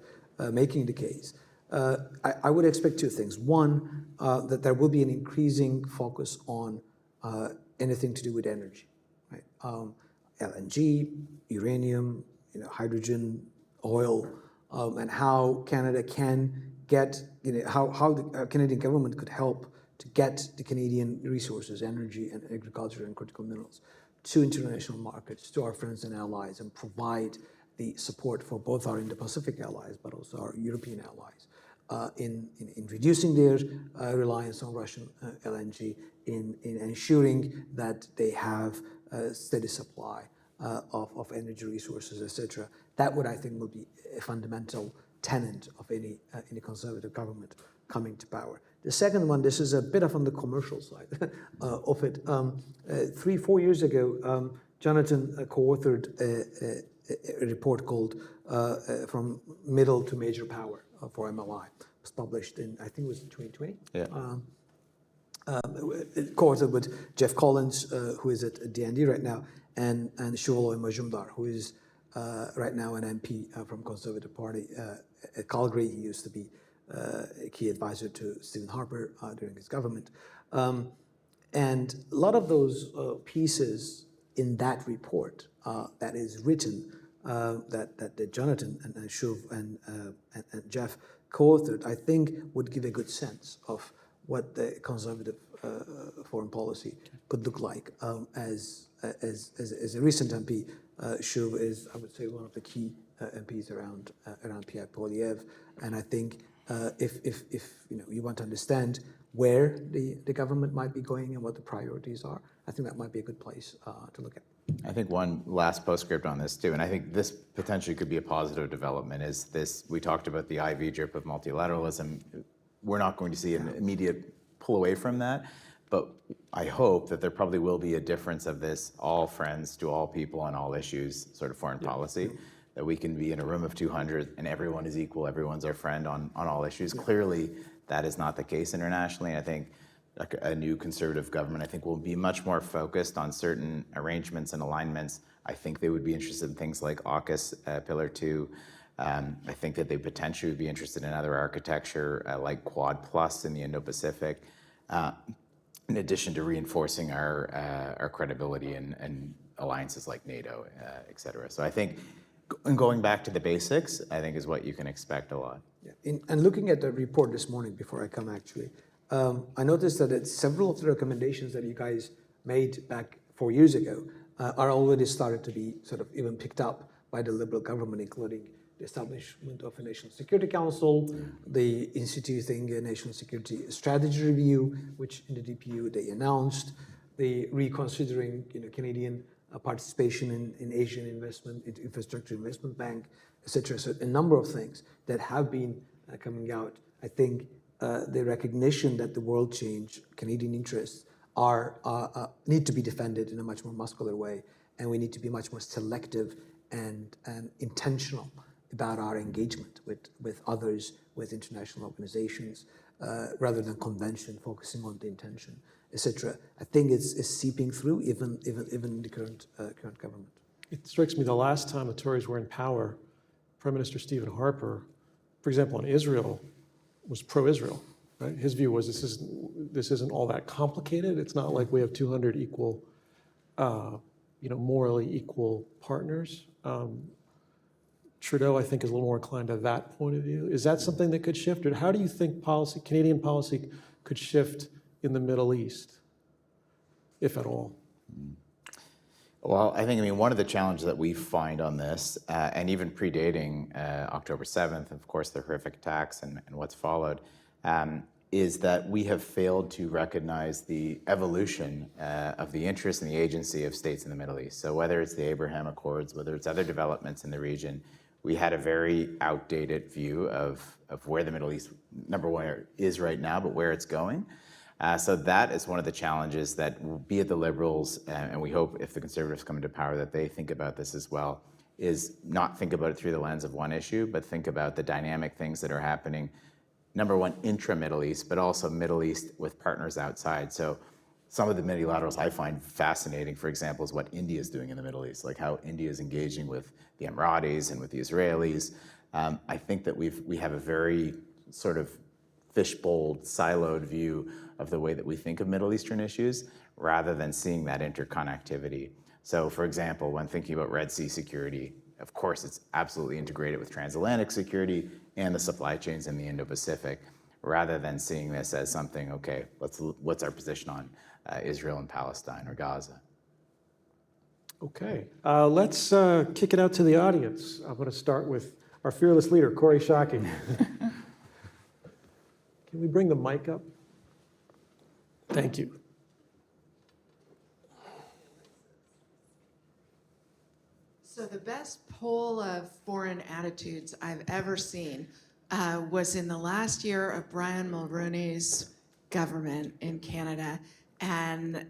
making the case, I would expect two things. One, that there will be an increasing focus on anything to do with energy, right? LNG, uranium, hydrogen, oil, and how Canada can get, how the Canadian government could help to get the Canadian resources, energy and agriculture and critical minerals to international markets, to our friends and allies, and provide the support for both our Indo-Pacific allies, but also our European allies, in reducing their reliance on Russian LNG, in ensuring that they have a steady supply of energy resources, etc. That would, I think, will be a fundamental tenet of any Conservative government coming to power. The second one, this is a bit of on the commercial side of it. 3-4 years ago, Jonathan co-authored a report called From Middle to Major Power for MLI. It was published in, I think it was 2020. Yeah. Co-authored with Jeff Collins, who is at DND right now, and Shuvaloy Majumdar, who is right now an MP from Conservative Party at Calgary. He used to be a key advisor to Stephen Harper during his government. And a lot of those pieces in that report that is written, that Jonathan and Shuv and Jeff co-authored, I think would give a good sense of what the Conservative foreign policy could look like. As a recent MP, Shuv is, I would say, one of the key MPs around Pierre Poilievre, and I think if you want to understand where the government might be going and what the priorities are, I think that might be a good place to look at. I think one last postscript on this too, and I think this potentially could be a positive development, is this, we talked about the IV drip of multilateralism. We're not going to see an immediate pull away from that, but I hope that there probably will be a difference of this all friends to all people on all issues sort of foreign policy, that we can be in a room of 200 and everyone is equal, everyone's our friend on all issues. Clearly, that is not the case internationally. I think a new Conservative government, I think, will be much more focused on certain arrangements and alignments. I think they would be interested in things like AUKUS Pillar 2. I think that they potentially would be interested in other architecture like Quad Plus in the Indo-Pacific, in addition to reinforcing our credibility in alliances like NATO, et cetera. So I think going back to the basics, I think, is what you can expect a lot. Yeah. And looking at the report this morning, before I come actually, I noticed that several of the recommendations that you guys made back 4 years ago are already started to be sort of even picked up by the Liberal government, including the establishment of a National Security Council, the instituting a National Security Strategy Review, which in the DPU they announced, the reconsidering Canadian participation in Asian investment, infrastructure investment bank, etc. So a number of things that have been coming out. I think the recognition that the world change, Canadian interests need to be defended in a much more muscular way, and we need to be much more selective and intentional about our engagement with others, with international organizations, rather than convention, focusing on the intention, etc. I think it's seeping through even in the current government. It strikes me the last time the Tories were in power, Prime Minister Stephen Harper, for example, on Israel, was pro-Israel. Right? His view was this isn't all that complicated. It's not like we have 200 equal, morally equal partners. Trudeau, I think, is a little more inclined to that point of view. Is that something that could shift? Or how do you think Canadian policy could shift in the Middle East, if at all? Well, I think, one of the challenges that we find on this, and even predating October 7th, of course, the horrific attacks and what's followed, is that we have failed to recognize the evolution of the interest and the agency of states in the Middle East. So whether it's the Abraham Accords, whether it's other developments in the region, we had a very outdated view of where the Middle East, number one, is right now, but where it's going. So that is one of the challenges that, be it the Liberals, and we hope if the Conservatives come into power that they think about this as well, is not think about it through the lens of one issue, but think about the dynamic things that are happening, number one, intra-Middle East, but also Middle East with partners outside. So some of the multilaterals I find fascinating, for example, is what India is doing in the Middle East, like how India is engaging with the Emiratis and with the Israelis. I think that we have a very sort of fishbowl, siloed view of the way that we think of Middle Eastern issues, rather than seeing that interconnectivity. So for example, when thinking about Red Sea security, of course, it's absolutely integrated with transatlantic security and the supply chains in the Indo-Pacific, rather than seeing this as something, okay, what's our position on Israel and Palestine or Gaza? Okay, let's kick it out to the audience. I'm going to start with our fearless leader, Corey Shockey. Can we bring the mic up? Thank you. So the best poll of foreign attitudes I've ever seen was in the last year of Brian Mulroney's government in Canada. And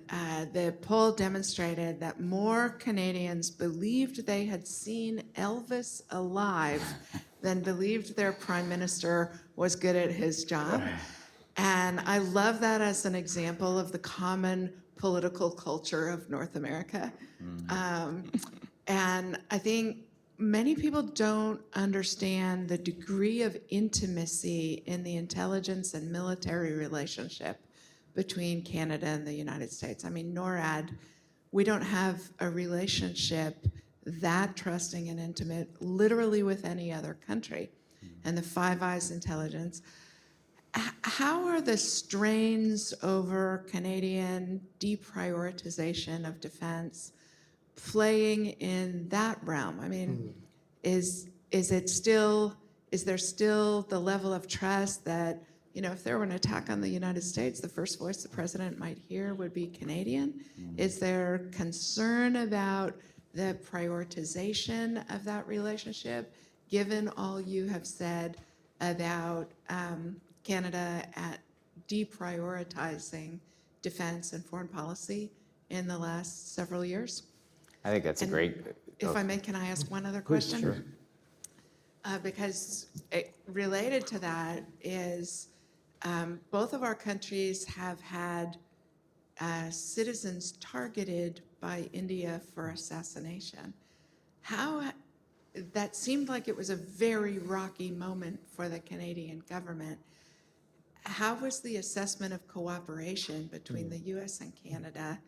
the poll demonstrated that more Canadians believed they had seen Elvis alive than believed their prime minister was good at his job. And I love that as an example of the common political culture of North America. And I think many people don't understand the degree of intimacy in the intelligence and military relationship between Canada and the United States. I mean, NORAD, we don't have a relationship that trusting and intimate literally with any other country. And the Five Eyes intelligence. How are the strains over Canadian deprioritization of defense playing in that realm? I mean, is there still the level of trust that, if there were an attack on the United States, the first voice the president might hear would be Canadian? Is there concern about the prioritization of that relationship, given all you have said about Canada at deprioritizing defense and foreign policy in the last several years? I think that's a great. If I may, can I ask one other question? Sure. Because related to that is both of our countries have had citizens targeted by India for assassination. That seemed like it was a very rocky moment for the Canadian government. How was the assessment of cooperation between the U.S. and Canada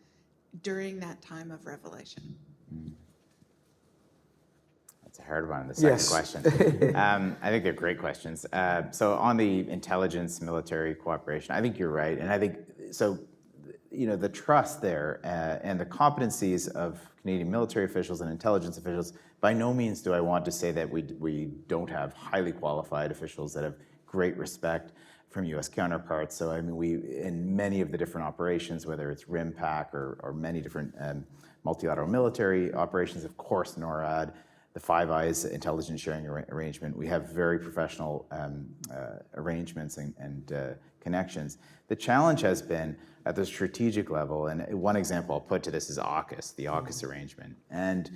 during that time of revelation? That's a hard one, the second Yes. question. I think they're great questions. So on the intelligence, military cooperation, I think you're right. And I think, so, the trust there and the competencies of Canadian military officials and intelligence officials, by no means do I want to say that we don't have highly qualified officials that have great respect from U.S. counterparts. So, I mean, we, in many of the different operations, whether it's RIMPAC or many different multilateral military operations, of course, NORAD, the Five Eyes intelligence sharing arrangement, we have very professional arrangements and connections. The challenge has been at the strategic level, and one example I'll put to this is AUKUS, the AUKUS arrangement. And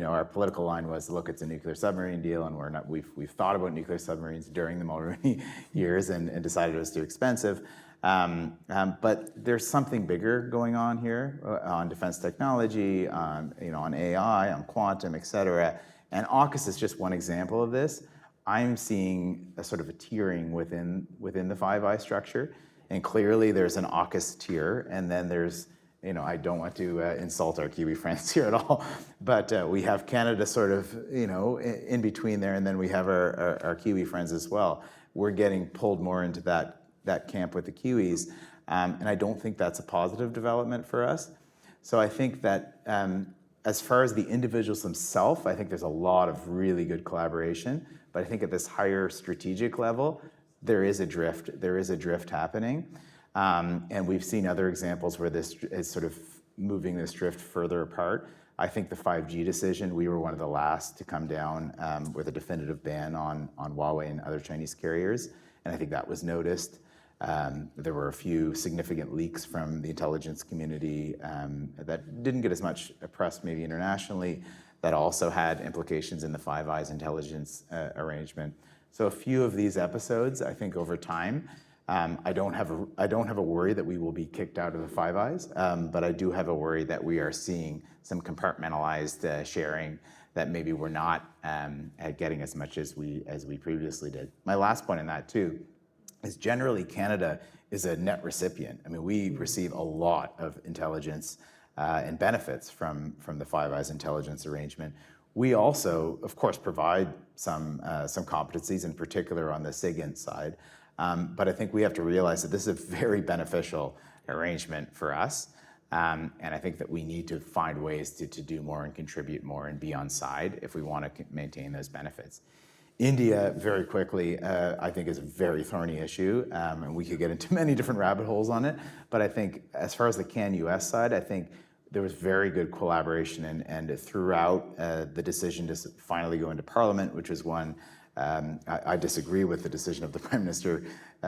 our political line was, look, it's a nuclear submarine deal, and we've thought about nuclear submarines during the Mulroney years and decided it was too expensive. But there's something bigger going on here on defense technology, on AI, on quantum, et cetera. And AUKUS is just one example of this. I'm seeing a sort of a tiering within the Five Eyes structure. And clearly there's an AUKUS tier, and then there's, I don't want to insult our Kiwi friends here at all, but we have Canada sort of, in between there, and then we have our Kiwi friends as well. We're getting pulled more into that camp with the Kiwis, and I don't think that's a positive development for us. So I think that as far as the individuals themselves, I think there's a lot of really good collaboration, but I think at this higher strategic level, there is a drift happening. And we've seen other examples where this is sort of moving this drift further apart. I think the 5G decision, we were one of the last to come down with a definitive ban on Huawei and other Chinese carriers, and I think that was noticed. There were a few significant leaks from the intelligence community that didn't get as much press maybe internationally, that also had implications in the Five Eyes intelligence arrangement. So a few of these episodes, I think over time, I don't have a worry that we will be kicked out of the Five Eyes, but I do have a worry that we are seeing some compartmentalized sharing that maybe we're not getting as much as we previously did. My last point on that too is generally Canada is a net recipient. I mean, we receive a lot of intelligence and benefits from the Five Eyes intelligence arrangement. We also, of course, provide some competencies, in particular on the SIGINT side. But I think we have to realize that this is a very beneficial arrangement for us. And I think that we need to find ways to do more and contribute more and be on side if we want to maintain those benefits. India, very quickly, I think is a very thorny issue, and we could get into many different rabbit holes on it. But I think as far as the CAN-US side, I think there was very good collaboration and throughout the decision to finally go into Parliament, which was one. I disagree with the decision of the Prime Minister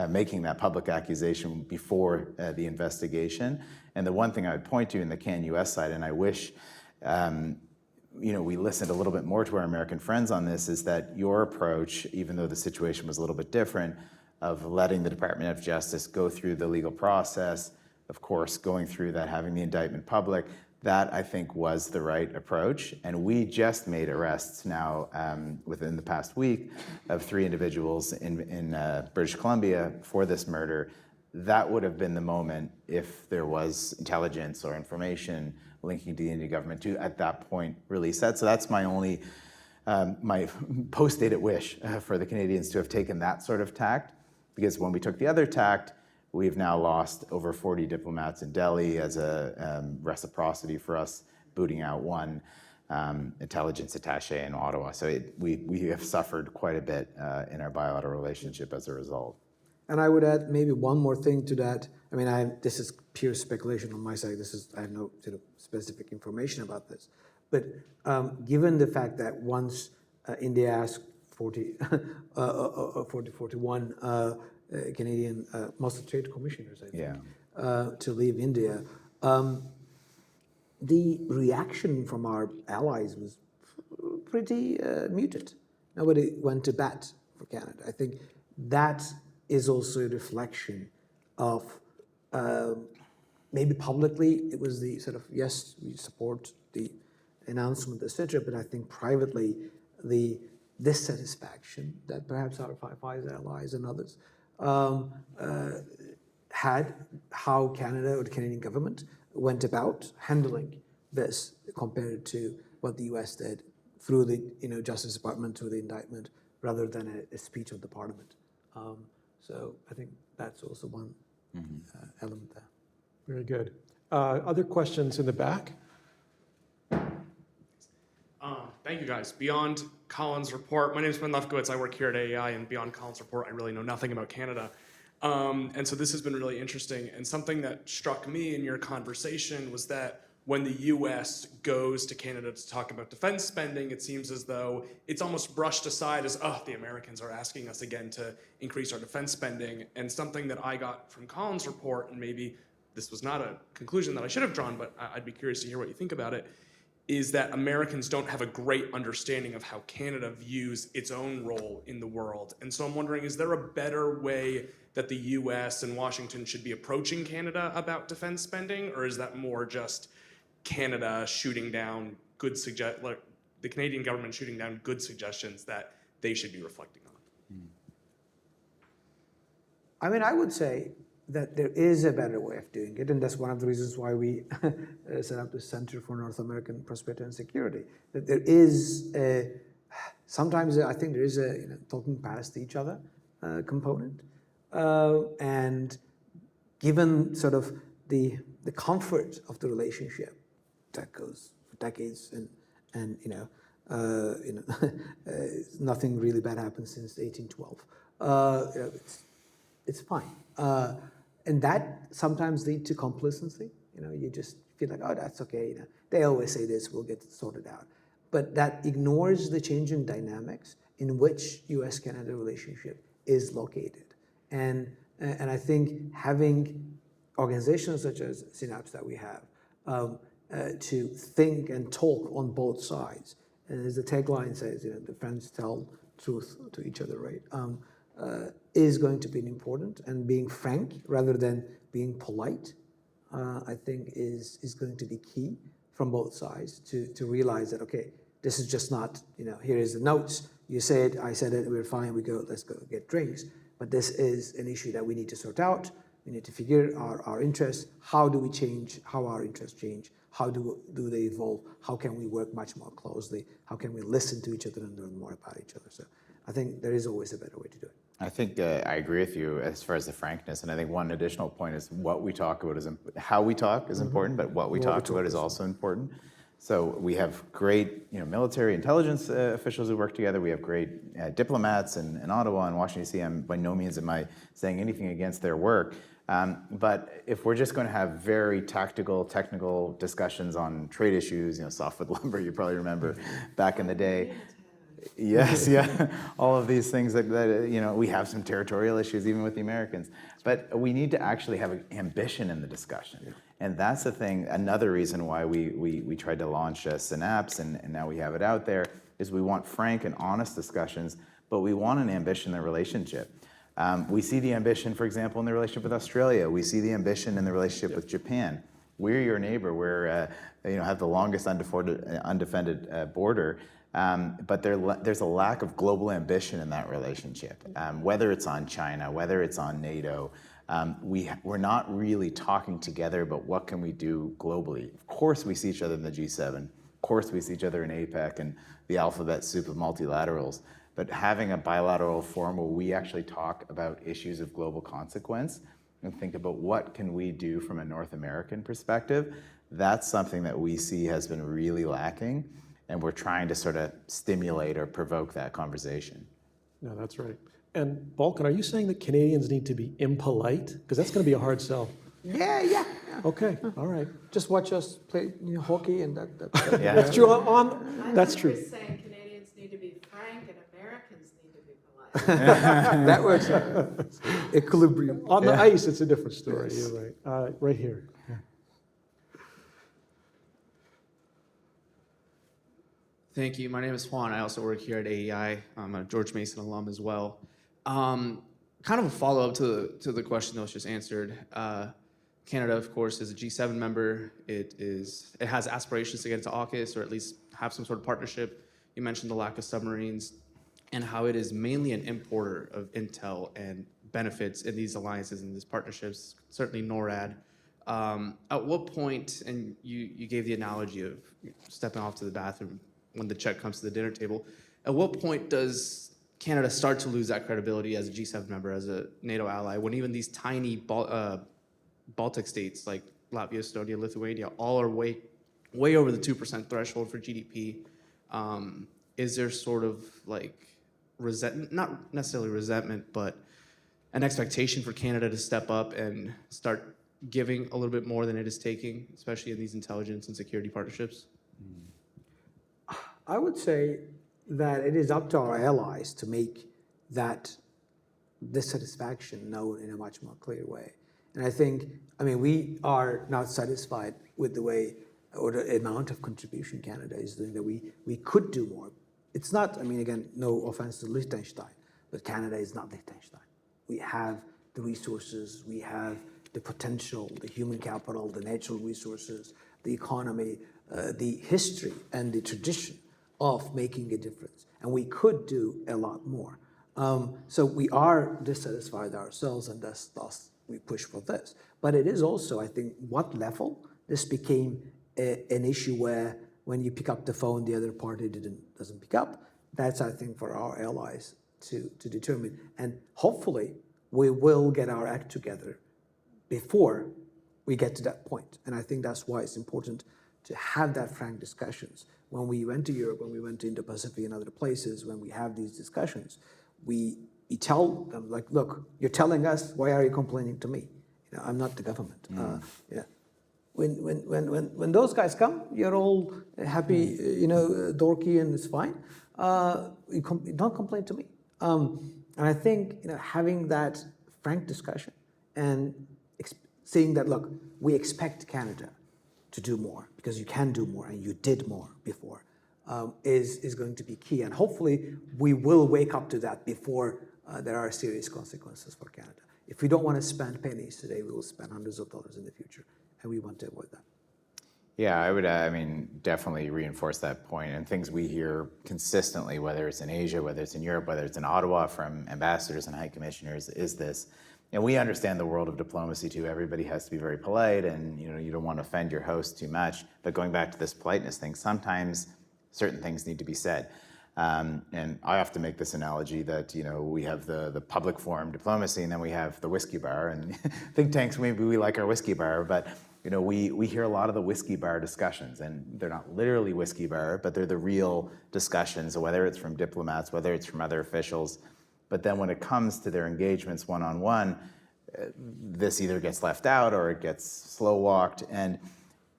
making that public accusation before the investigation. And the one thing I would point to in the CAN-US side, and I wish we listened a little bit more to our American friends on this, is that your approach, even though the situation was a little bit different, of letting the Department of Justice go through the legal process, of course, going through that, having the indictment public, that I think was the right approach. And we just made arrests now within the past week of 3 individuals in British Columbia for this murder. That would have been the moment if there was intelligence or information linking to the Indian government to, at that point, release that. So that's my only, my post-dated wish for the Canadians to have taken that sort of tact, because when we took the other tact, we've now lost over 40 diplomats in Delhi as a reciprocity for us, booting out one intelligence attaché in Ottawa. So we have suffered quite a bit in our bilateral relationship as a result. And I would add maybe one more thing to that. I mean, this is pure speculation on my side. I have no sort of specific information about this. But given the fact that once India asked 41 Canadian most trade commissioners, I think, to leave India, the reaction from our allies was pretty muted. Nobody went to bat for Canada. I think that is also a reflection of maybe publicly it was the sort of, yes, we support the announcement, etc., but I think privately the dissatisfaction that perhaps our Five Eyes allies and others had how Canada or the Canadian government went about handling this compared to what the US did through the Justice Department, through the indictment, rather than a speech of the Parliament. So I think that's also one element there. Very good. Other questions in the back? Thank you, guys. Beyond Colin's report, my name is Ben Lefkowitz. I work here at AEI, and beyond Colin's report, I really know nothing about Canada. And so this has been really interesting. And something that struck me in your conversation was that when the US goes to Canada to talk about defense spending, it seems as though it's almost brushed aside as, oh, the Americans are asking us again to increase our defense spending. And something that I got from Colin's report, and maybe this was not a conclusion that I should have drawn, but I'd be curious to hear what you think about it, is that Americans don't have a great understanding of how Canada views its own role in the world. And so I'm wondering, is there a better way that the US and Washington should be approaching Canada about defense spending? Or is that more just Canada shooting down the Canadian government shooting down good suggestions that they should be reflecting on? I mean, I would say that there is a better way of doing it, and that's one of the reasons why we set up the Center for North American Prosperity and Security. That there is sometimes I think there is a talking past each other component, and given sort of the comfort of the relationship that goes for decades, and nothing really bad happened since 1812. it's fine. And that sometimes leads to complacency. You just feel like, oh, that's okay. They always say this, we'll get it sorted out. But that ignores the changing dynamics in which U.S.-Canada relationship is located. And I think having organizations such as Synapse that we have to think and talk on both sides, and as the tagline says, the friends tell truth to each other, right? Is going to be important, and being frank rather than being polite, I think is going to be key from both sides to realize that, okay, this is just not, here is the notes, you say it, I said it, we're fine, let's go get drinks. But this is an issue that we need to sort out. We need to figure our interests. How do we change, how our interests change? How do they evolve? How can we work much more closely? How can we listen to each other and learn more about each other? So I think there is always a better way to do it. I think I agree with you as far as the frankness, and I think one additional point is what we talk about is how we talk is important, but what we talk about is also important. So we have great, military intelligence officials who work together. We have great diplomats in Ottawa and Washington D.C. By no means am I saying anything against their work, but if we're just going to have very technical discussions on trade issues, softwood lumber, you probably remember back in the day. Yes, yeah, all of these things that we have some territorial issues even with the Americans, but we need to actually have ambition in the discussion, and that's the thing. Another reason why we tried to launch Synapse, and now we have it out there, is we want frank and honest discussions, but we want an ambition in the relationship. We see the ambition, for example, in the relationship with Australia. We see the ambition in the relationship with Japan. We're your neighbor. We're have the longest undefended border. But there's a lack of global ambition in that relationship. Whether it's on China, whether it's on NATO, we're not really talking together about what can we do globally. Of course we see each other in the G7. Of course we see each other in APEC and the alphabet soup of multilaterals. But having a bilateral forum where we actually talk about issues of global consequence and think about what can we do from a North American perspective, that's something that we see has been really lacking. And we're trying to sort of stimulate or provoke that conversation. No, that's right. And Balkan, are you saying that Canadians need to be impolite? Because that's going to be a hard sell. Yeah. Okay, all right. Just watch us play hockey, and that Yeah. That's true. That's I true. was saying Canadians need to be frank and Americans need to be polite. that works. Equilibrium. On the ice, it's a different story. Yes. You're right. Right here. Yeah. Thank you. My name is Juan. I also work here at AEI. I'm a George Mason alum as well. Kind of a follow-up to the question that was just answered. Canada, of course, is a G7 member. It has aspirations to get into AUKUS, or at least have some sort of partnership. You mentioned the lack of submarines and how it is mainly an importer of intel and benefits in these alliances and these partnerships, certainly NORAD. At what point, and you gave the analogy of stepping off to the bathroom when the check comes to the dinner table, at what point does Canada start to lose that credibility as a G7 member, as a NATO ally, when even these tiny Baltic states like Latvia, Estonia, Lithuania all are way over the 2% threshold for GDP? Is there sort of like not necessarily resentment, but an expectation for Canada to step up and start giving a little bit more than it is taking, especially in these intelligence and security partnerships? I would say that it is up to our allies to make that dissatisfaction known in a much more clear way. And I think, we are not satisfied with the way or the amount of contribution Canada is doing, that we could do more. It's not, again, no offense to Liechtenstein, but Canada is not Liechtenstein. We have the resources, we have the potential, the human capital, the natural resources, the economy, the history and the tradition of making a difference. And we could do a lot more. So we are dissatisfied ourselves, and thus we push for this. But it is also, I think, what level this became an issue where when you pick up the phone, the other party doesn't pick up. That's, I think, for our allies to determine. And hopefully we will get our act together before we get to that point. And I think that's why it's important to have that frank discussions. When we went to Europe, when we went to Indo-Pacific and other places, when we have these discussions, we you tell them, like, look, you're telling us, why are you complaining to me? I'm not the government. Yeah. When those guys come, you're all happy, dorky, and it's fine. You don't complain to me. And I think having that frank discussion and saying that, look, we expect Canada to do more because you can do more and you did more before is going to be key. And hopefully we will wake up to that before there are serious consequences for Canada. If we don't want to spend pennies today, we will spend hundreds of dollars in the future, and we want to avoid that. Yeah, I would, definitely reinforce that point. And things we hear consistently, whether it's in Asia, whether it's in Europe, whether it's in Ottawa from ambassadors and high commissioners, is this. And we understand the world of diplomacy too. Everybody has to be very polite, and you don't want to offend your host too much. But going back to this politeness thing, sometimes certain things need to be said. And I often make this analogy that we have the public forum diplomacy, and then we have the whiskey bar. And think tanks, maybe we like our whiskey bar, but we hear a lot of the whiskey bar discussions, and they're not literally whiskey bar, but they're the real discussions, whether it's from diplomats, whether it's from other officials. But then when it comes to their engagements one-on-one, this either gets left out or it gets slow-walked. And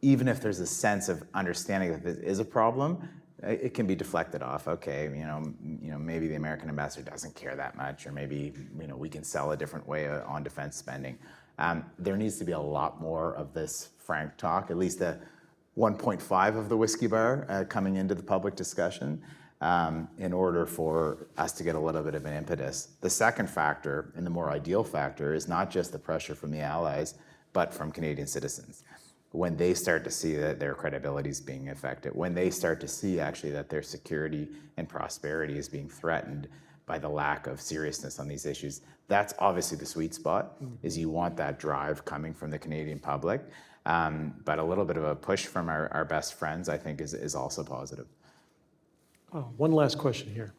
even if there's a sense of understanding that this is a problem, it can be deflected off. Okay, maybe the American ambassador doesn't care that much, or maybe we can sell a different way on defense spending. There needs to be a lot more of this frank talk, at least a 1.5 of the whiskey bar coming into the public discussion in order for us to get a little bit of an impetus. The second factor, and the more ideal factor, is not just the pressure from the allies, but from Canadian citizens. When they start to see that their credibility is being affected, when they start to see actually that their security and prosperity is being threatened by the lack of seriousness on these issues, that's obviously the sweet spot, is you want that drive coming from the Canadian public. But a little bit of a push from our best friends, I think, is also positive. One last question here.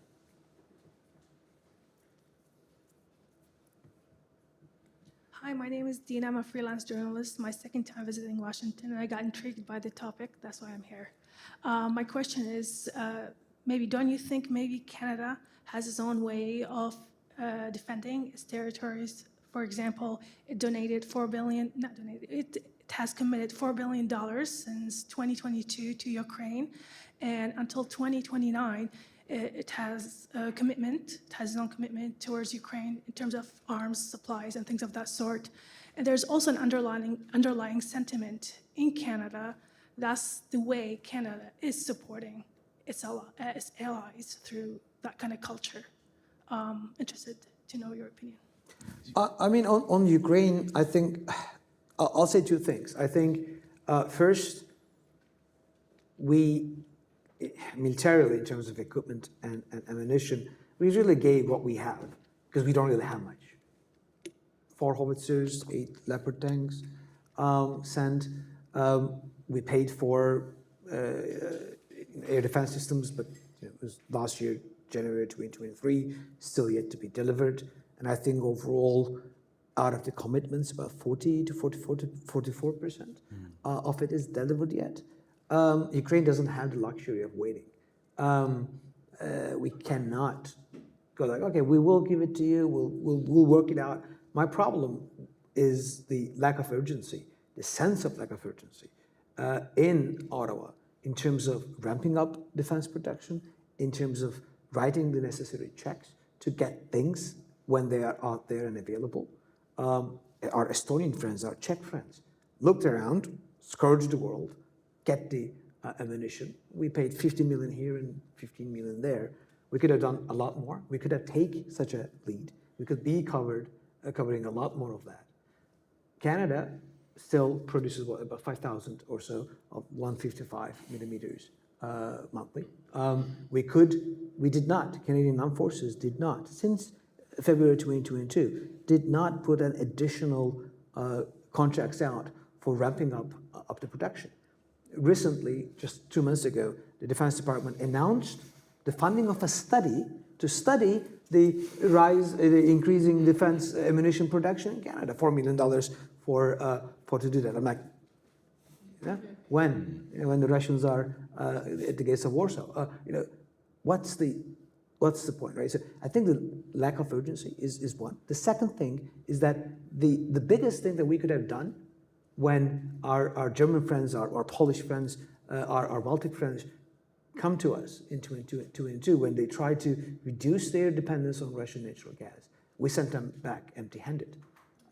Hi, my name is Dina. I'm a freelance journalist. My second time visiting Washington, and I got intrigued by the topic. That's why I'm here. My question is, don't you think maybe Canada has its own way of defending its territories? For example, it donated it has committed $4 billion since 2022 to Ukraine, and until 2029, it has a commitment, it has its own commitment towards Ukraine in terms of arms, supplies, and things of that sort. And there's also an underlying sentiment in Canada. That's the way Canada is supporting its allies through that kind of culture. Interested to know your opinion. On Ukraine, I think I'll say two things. I think first, we militarily, in terms of equipment and ammunition, we really gave what we have because we don't really have much. 4 howitzers, 8 Leopard tanks sent. We paid for air defense systems, but it was last year, January 2023, still yet to be delivered. And I think overall, out of the commitments, about 40 to 44% of it is delivered yet. Ukraine doesn't have the luxury of waiting. We cannot go like, okay, we will give it to you, we'll work it out. My problem is the lack of urgency, the sense of lack of urgency in Ottawa in terms of ramping up defense production, in terms of writing the necessary checks to get things when they are out there and available. Our Estonian friends, our Czech friends, looked around, scourged the world, get the ammunition. We paid 50 million here and 15 million there. We could have done a lot more. We could have taken such a lead. We could be covering a lot more of that. Canada still produces about 5,000 or so of 155 millimeters monthly. We did not, Canadian Armed Forces did not, since February 2022, did not put an additional contracts out for ramping up the production. Recently, just 2 months ago, the Defense Department announced the funding of a study to study the increasing defense ammunition production in Canada, $4 million for to do that. I'm like, yeah, when? When the Russians are at the gates of Warsaw. What's the what's the point, right? So I think the lack of urgency is one. The second thing is that the biggest thing that we could have done when our German friends, our Polish friends, our Baltic friends come to us in 2022 when they try to reduce their dependence on Russian natural gas, we sent them back empty-handed.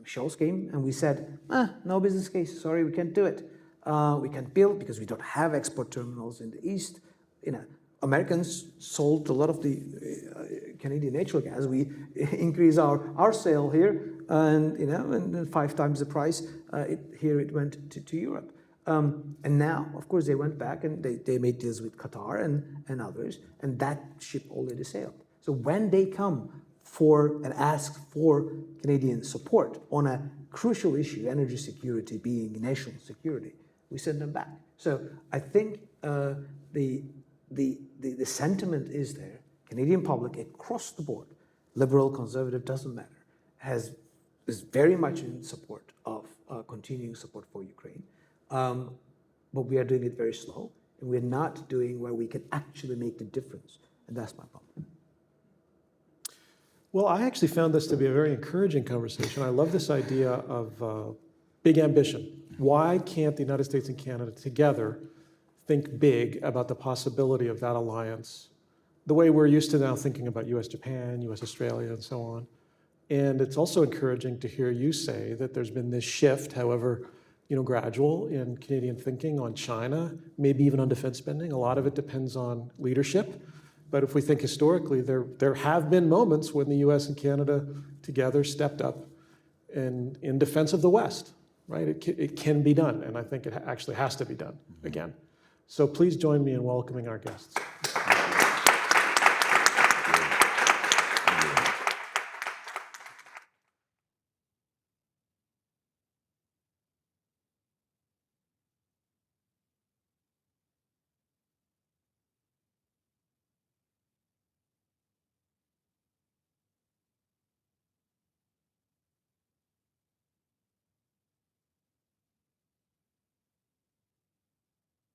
Scholz came and we said, no business case, sorry, we can't do it. We can't build because we don't have export terminals in the east. Americans sold a lot of the Canadian natural gas. We increased our sale here, and 5 times the price. Here it went to Europe. And now, of course, they went back and they made deals with Qatar and others, and that ship already sailed. So when they come and ask for Canadian support on a crucial issue, energy security being national security, we send them back. So I think the sentiment is there. Canadian public across the board, liberal, conservative, doesn't matter, is very much in support of continuing support for Ukraine. But we are doing it very slow, and we're not doing where we can actually make the difference, and that's my problem. Well, I actually found this to be a very encouraging conversation. I love this idea of big ambition. Why can't the United States and Canada together think big about the possibility of that alliance, the way we're used to now thinking about US-Japan, US-Australia, and so on. And it's also encouraging to hear you say that there's been this shift, however gradual, in Canadian thinking on China, maybe even on defense spending. A lot of it depends on leadership. But if we think historically, there have been moments when the US and Canada together stepped up in defense of the West, right? It can be done, and I think it actually has to be done again. So please join me in welcoming our guests.